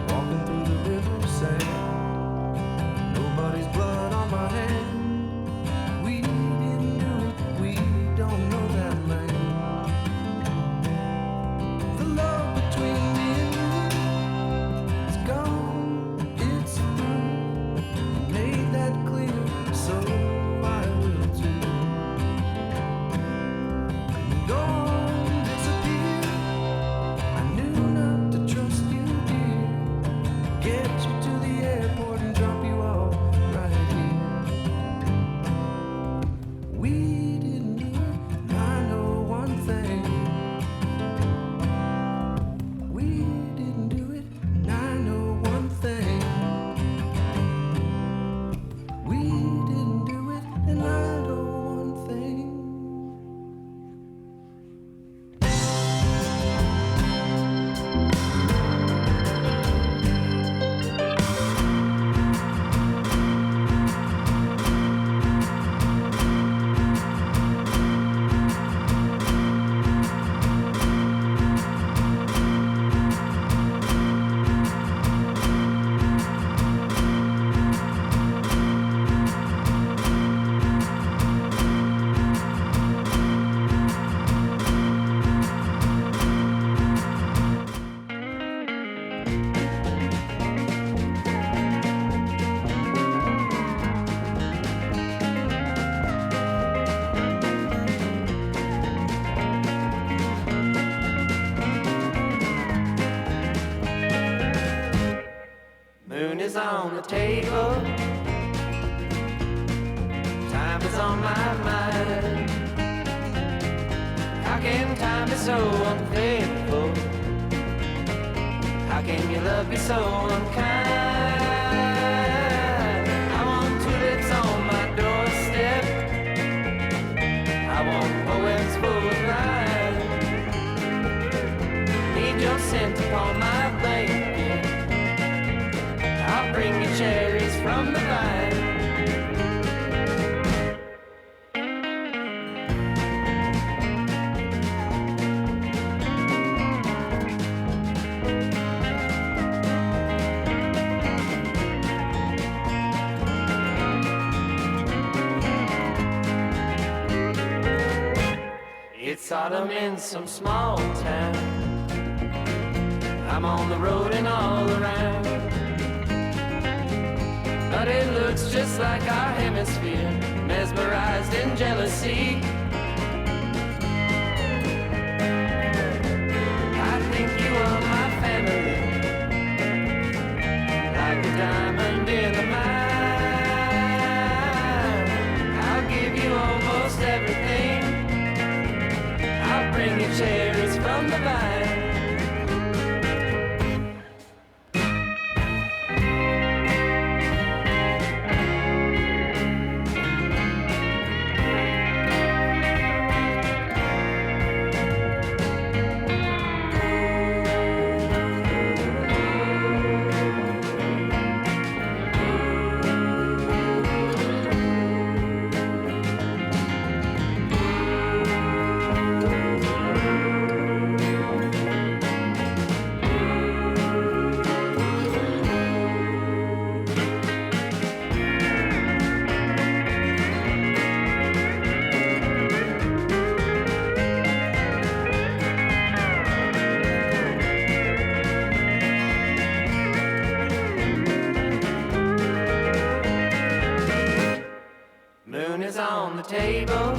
Walking through the river sand. Nobody's blood on my hand. We didn't do it, we don't know that land. The love between me and you is gone, it's through. Made that clear, so I will too. Gone, disappear. I knew not to trust you, dear. Get you to the airport and drop you off right here. We didn't do it, and I know one thing. We didn't do it, and I know one thing. We didn't do it, and I know one thing. Moon is on the table. Time is on my mind. How can time be so unfaithful? How can your love be so unkind? I want tulips on my doorstep. I want poems full of rhyme. Need your scent upon my blanket. I'll bring you cherries from the vine. It's autumn in some small town. I'm on the road and all around. But it looks just like our hemisphere, mesmerized in jealousy. I think you are my family, like a diamond in the mine. I'll give you almost everything. I'll bring you cherries from the vine. Moon is on the table.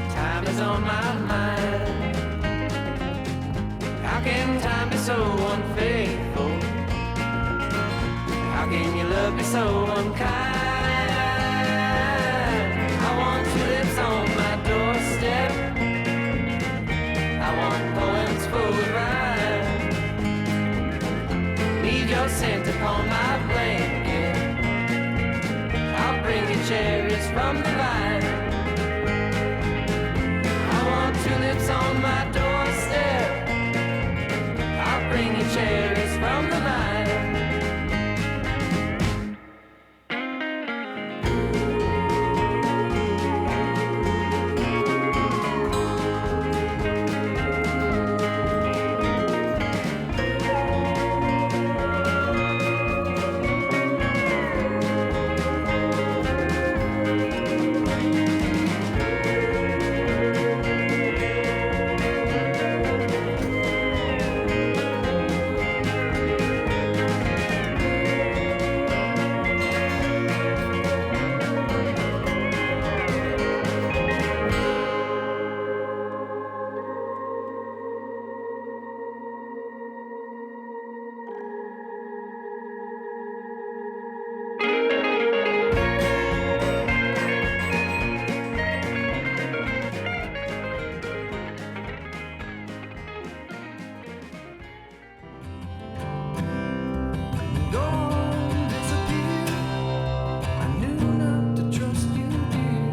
Time is on my mind. How can time be so unfaithful? How again, your love be so unkind. I want tulips on my doorstep. I want poems full of rhyme. Need your scent upon my blanket. I'll bring you cherries from the vine. I want tulips on my doorstep. I'll bring you cherries from the vine. Don't disappear. I knew not to trust you, dear.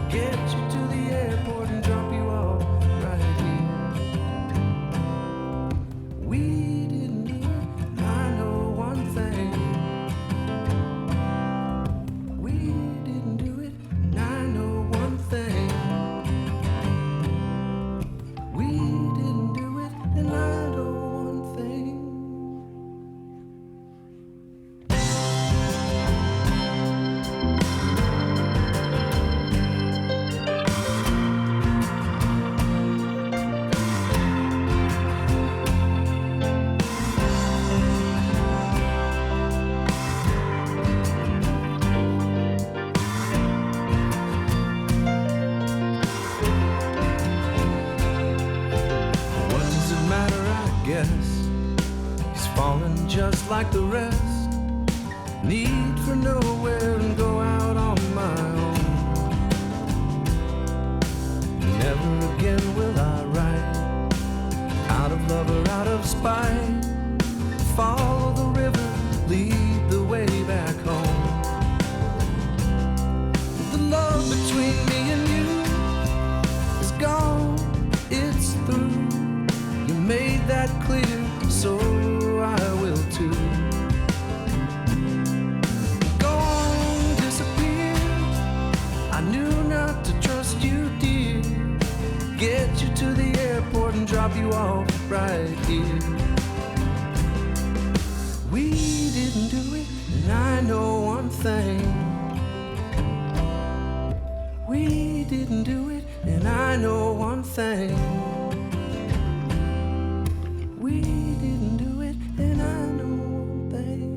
Get you to the airport and drop you off right here. We didn't do it, and I know one thing. We didn't do it, and I know one thing. We didn't do it, and I know one thing. What does it matter, I guess? He's fallen just like the rest. Need for nowhere and go out on my own. Never again will I write, out of love or out of spite. Follow the river, lead the way back home. The love between me and you is gone, it's through. You made that clear, so I will too. Don't disappear. I knew not to trust you, dear. Get you to the airport and drop you off right here. We didn't do it, and I know one thing. We didn't do it, and I know one thing. We didn't do it, and I know one thing.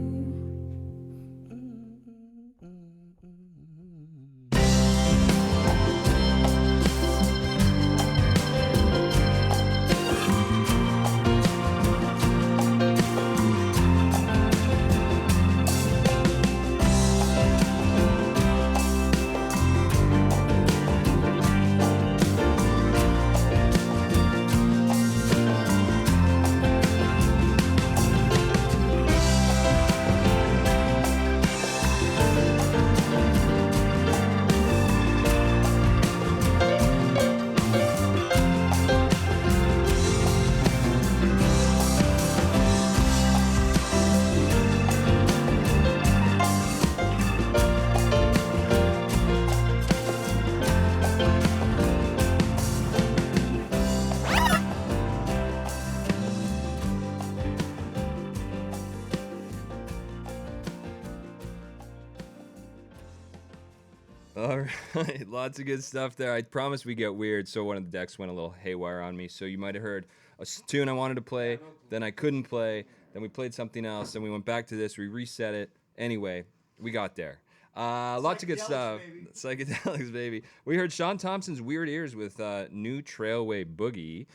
All right, lots of good stuff there. I promise we get weird, so one of the decks went a little haywire on me. So you might have heard a tune I wanted to play, then I couldn't play, then we played something else, then we went back to this, we reset it. Anyway, we got there. Lots of good stuff. Psychedelics, baby. We heard Sean Thompson's Weird Ears with New Trailway Boogie.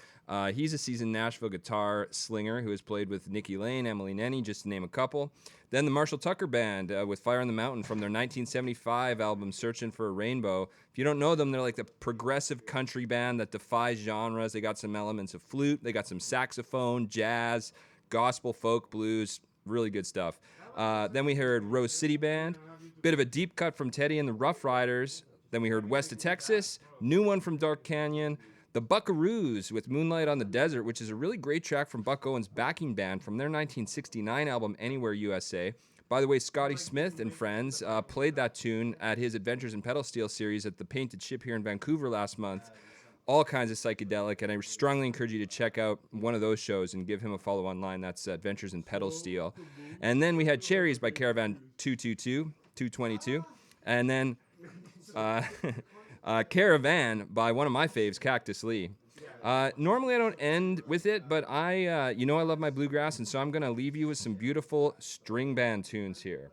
He's a seasoned Nashville guitar slinger who has played with Nikki Lane, Emily Nenny, just to name a couple. Then the Marshall Tucker Band with Fire on the Mountain from their 1975 album Searching for a Rainbow. If you don't know them, they're like the progressive country band that defies genres. They got some elements of flute, they got some saxophone, jazz, gospel, folk, blues, really good stuff. Then we heard Rose City Band, bit of a deep cut from Teddy and the Rough Riders. Then we heard West of Texas, new one from Dark Canyon, the Buckaroos with Moonlight on the Desert, which is a really great track from Buck Owens' backing band from their 1969 album Anywhere USA. By the way, Scotty Smith and friends played that tune at his Adventures in Pedal Steel series at the Painted Ship here in Vancouver last month. All kinds of psychedelic, and I strongly encourage you to check out one of those shows and give him a follow online. That's Adventures in Pedal Steel. And then we had Cherries by Caravan 222, and then Caravan by one of my faves, Cactus Lee. Normally I don't end with it, but I love my bluegrass, and so I'm going to leave you with some beautiful string band tunes here.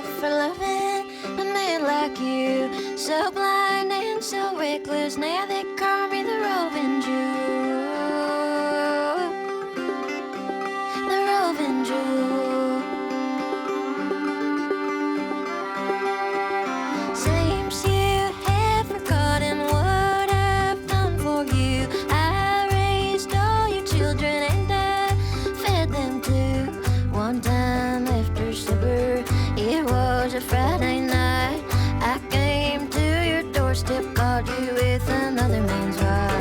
myself for loving a man like you. So blind and so reckless, now they call me the roving Jew. The roving Jew. Seems you have forgotten what I've done for you. I raised all your children and I fed them too. One time after supper, it was a Friday night, I came to your doorstep, called you with another man's wife.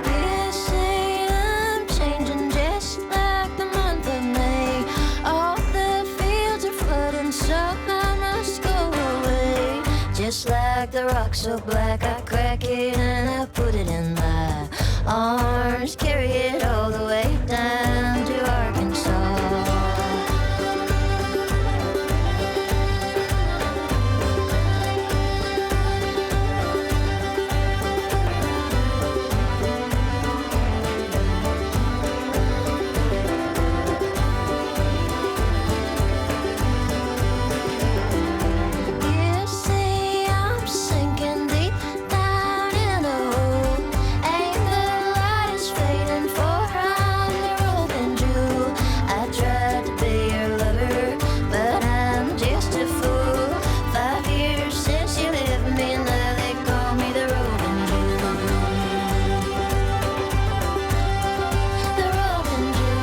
You say I'm changing just like the month of May. All the fields are flooding, so I must go away. Just like the rock so black, I crack it and I put it in my arms. Carry it all the way down to Arkansas. You say I'm sinking deep down in a hole, and the light is fading, for I'm the roving Jew. I tried to be your lover, but I'm just a fool. 5 years since you left me, now they call me the roving Jew. The roving Jew.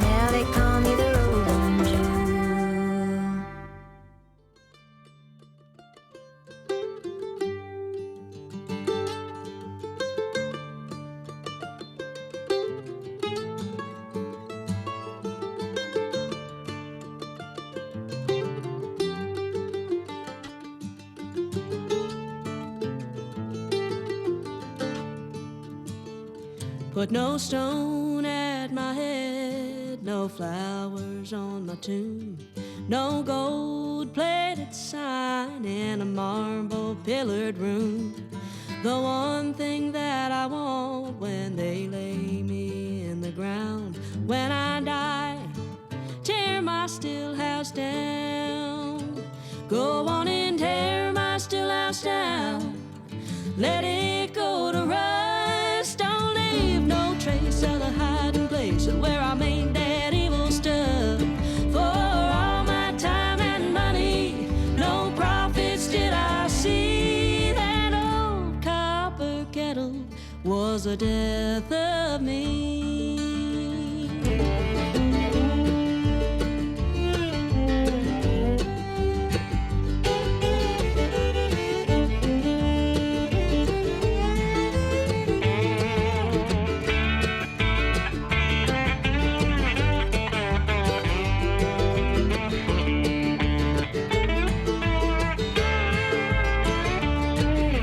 Now they call me the roving Jew. Put no stone at my head, no flowers on my tomb, no gold-plated sign in a marble-pillared room. The one thing that I want when they lay me in the ground, when I die, tear my still house down. Go on and tear my still house down. Let it go to rust. Don't leave no trace of the hiding place where I made that evil stuff. For all my time and money, no profits did I see. That old copper kettle was the death of me.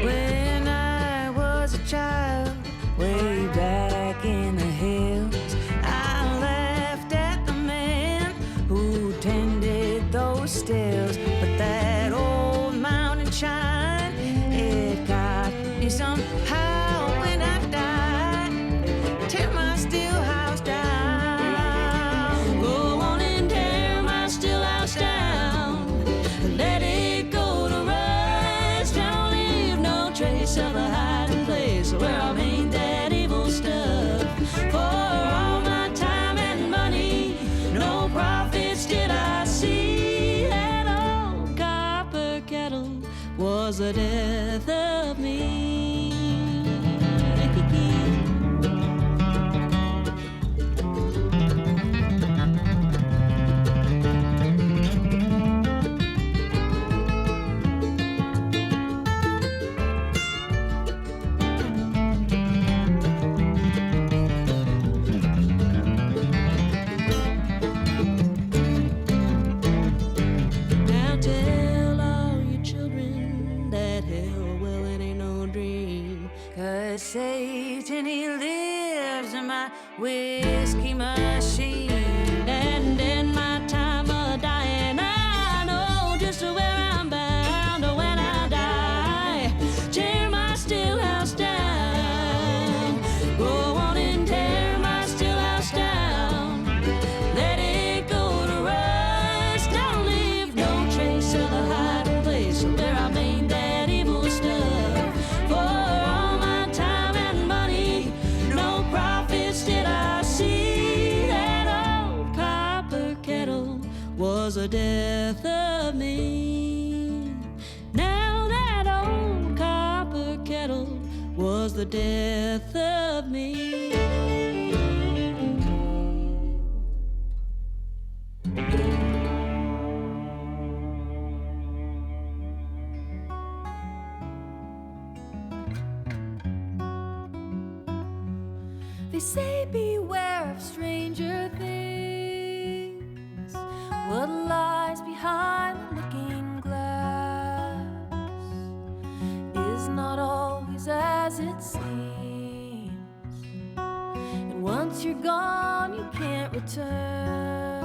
When I was a child, way back in the hill, was the death of me. Now tell all your children that hell, well, it ain't no dream. 'Cause Satan, he lives in my whiskey machine. And in my time of dying, I know just where I'm bound when I die. Tear my still house down. Go on and tear my still house down. Let it go to rust. Don't leave no trace of the hiding place where I made that evil stuff. For all my time and money, no profits did I see. That old copper kettle was the death of me. Now that old copper kettle was the death of me. They say beware of stranger things. What lies behind the looking glass is not always as it seems. And once you're gone, you can't return.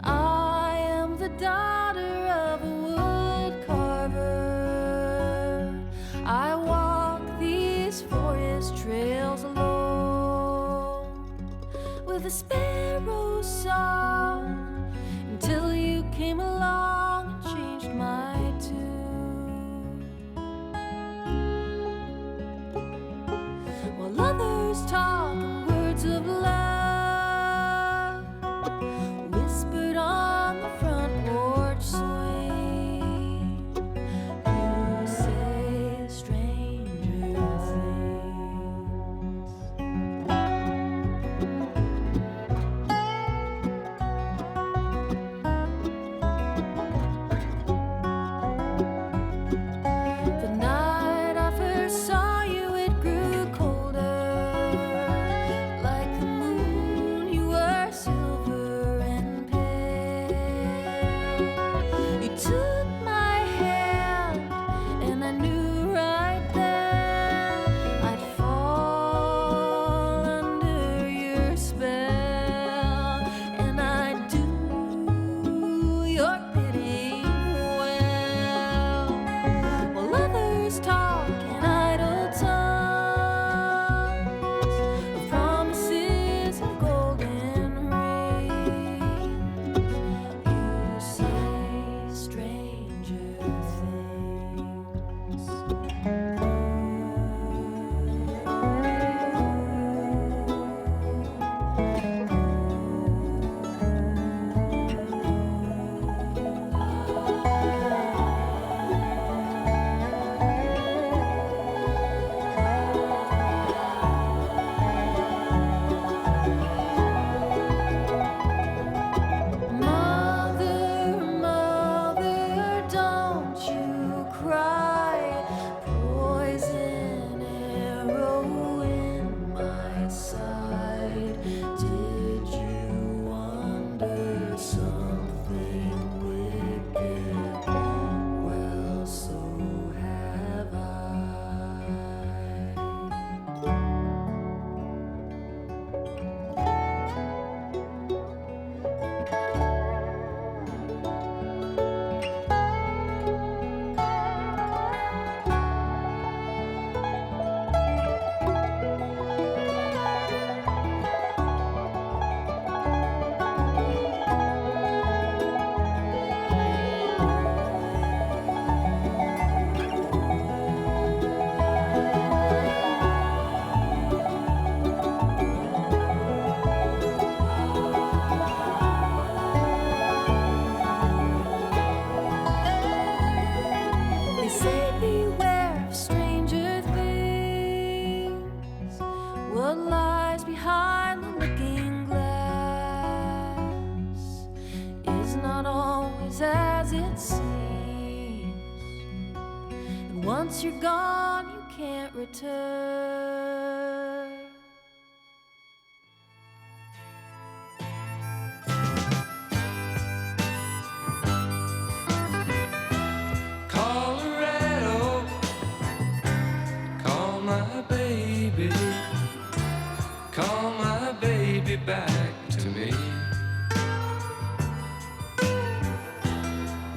I am the daughter of a wood carver. I walk these forest trails alone with a sparrow song until you came along and changed my tune. While others talk in words of love, whispered on the front porch swing, you say stranger things. And once you're gone, you can't return. Colorado, call my baby, call my baby back to me.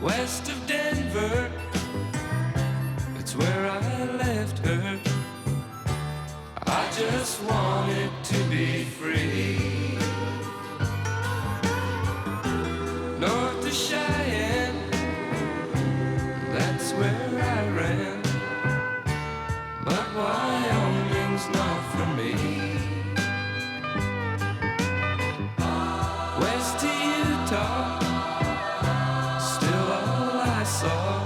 West of Denver, it's where I left her. I just wanted to be free. North of Cheyenne, that's where I ran. But Wyoming's not for me. West to Utah, still all I saw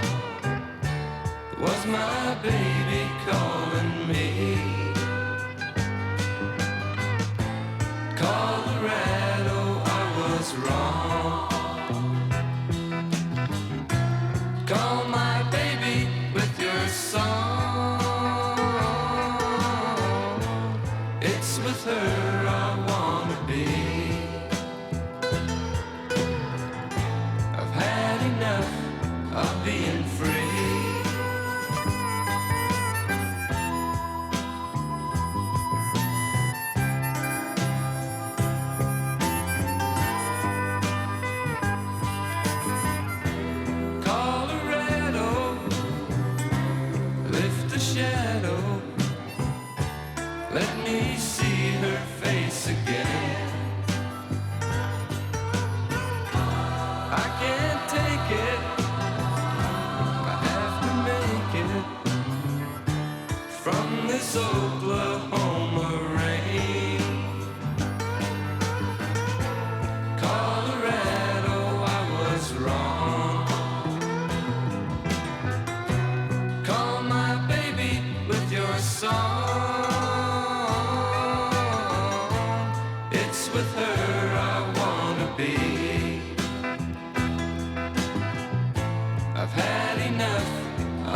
was my baby calling me. Colorado, I was wrong. Call my baby with your song. It's with her I wanna be. I've had enough of being free. Colorado, lift the shadow. Let me see her face again. I can't take it. I have to make it from this Oklahoma rain. Colorado, I was wrong. Call my baby with your song. It's with her I wanna be. I've had enough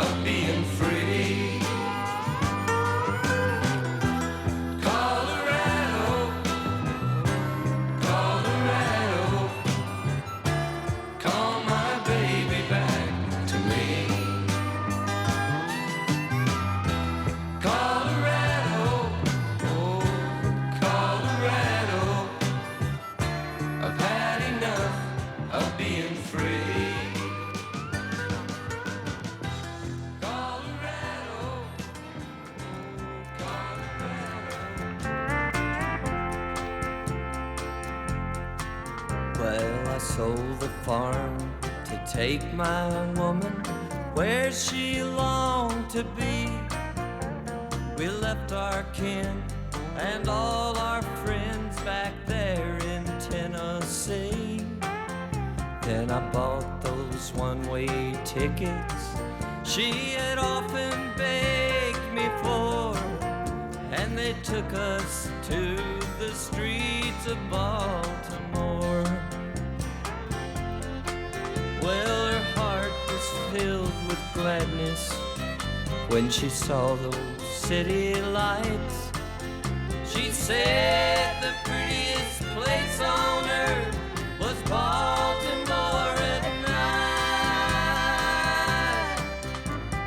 of being free. Colorado, Colorado, call my baby back to me. Colorado, oh, Colorado, I've had enough of being free. Colorado, Well, I sold the farm to take my woman where she longed to be. We left our kin and all our friends back there in Tennessee. Then I bought those one-way tickets she had often begged me for, and they took us to the streets of Baltimore. Well, her heart was filled with gladness when she saw those city lights. She said the prettiest place on earth was Baltimore at night.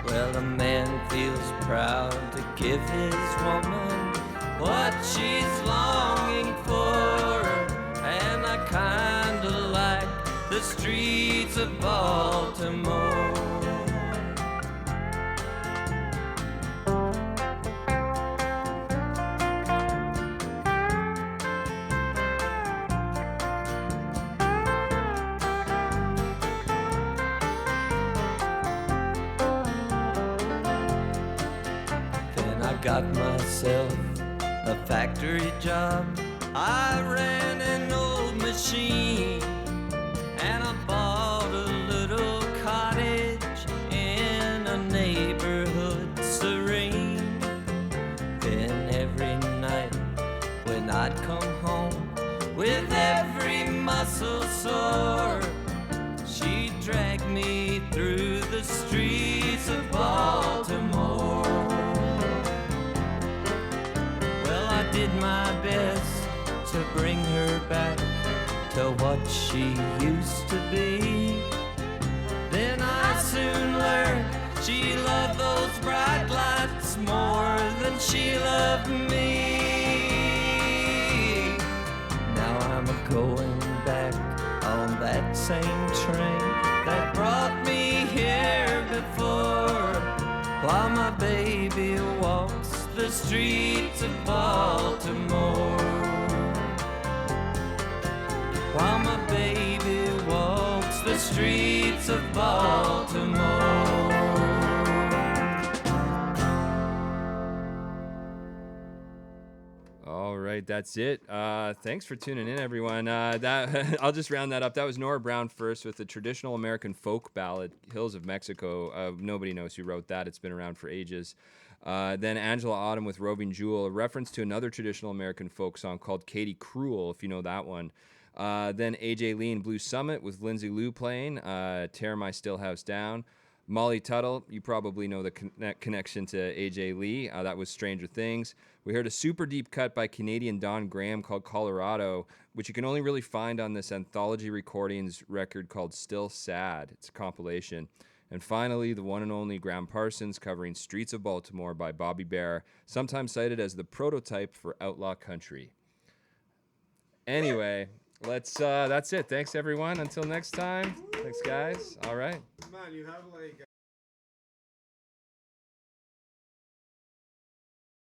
Well, a man feels proud to give his woman what she's longing for, and I kinda like the streets of Baltimore. Then I got myself a factory job. I ran an old machine, and I bought a little cottage in a neighborhood serene. Then every night when I'd come home with every muscle sore, she'd drag me through the streets of Baltimore. to bring her back to what she used to be. Then I soon learned she loved those bright lights more than she loved me. Now I'm going back on that same train that brought me here before, while my baby walks the streets of Baltimore. While my baby walks the streets of Baltimore. All right, that's it. Thanks for tuning in, everyone. That I'll just round that up. That was Nora Brown first with the traditional American folk ballad, Hills of Mexico. Nobody knows who wrote that. It's been around for ages. Then Angela Autumn with Roving Jewel, a reference to another traditional American folk song called Katie Cruel, if you know that one. Then AJ Lee and Blue Summit with Lindsay Lou playing, Tear My Stillhouse Down. Molly Tuttle, you probably know the connection to AJ Lee. That was Stranger Things. We heard a super deep cut by Canadian Don Graham called Colorado, which you can only really find on this Anthology Recordings record called Still Sad. It's a compilation. And finally, the one and only Graham Parsons covering Streets of Baltimore by Bobby Bear, sometimes cited as the prototype for outlaw country. Anyway, that's it. Thanks, everyone. Until next time. Thanks, guys. All right. Man, you have like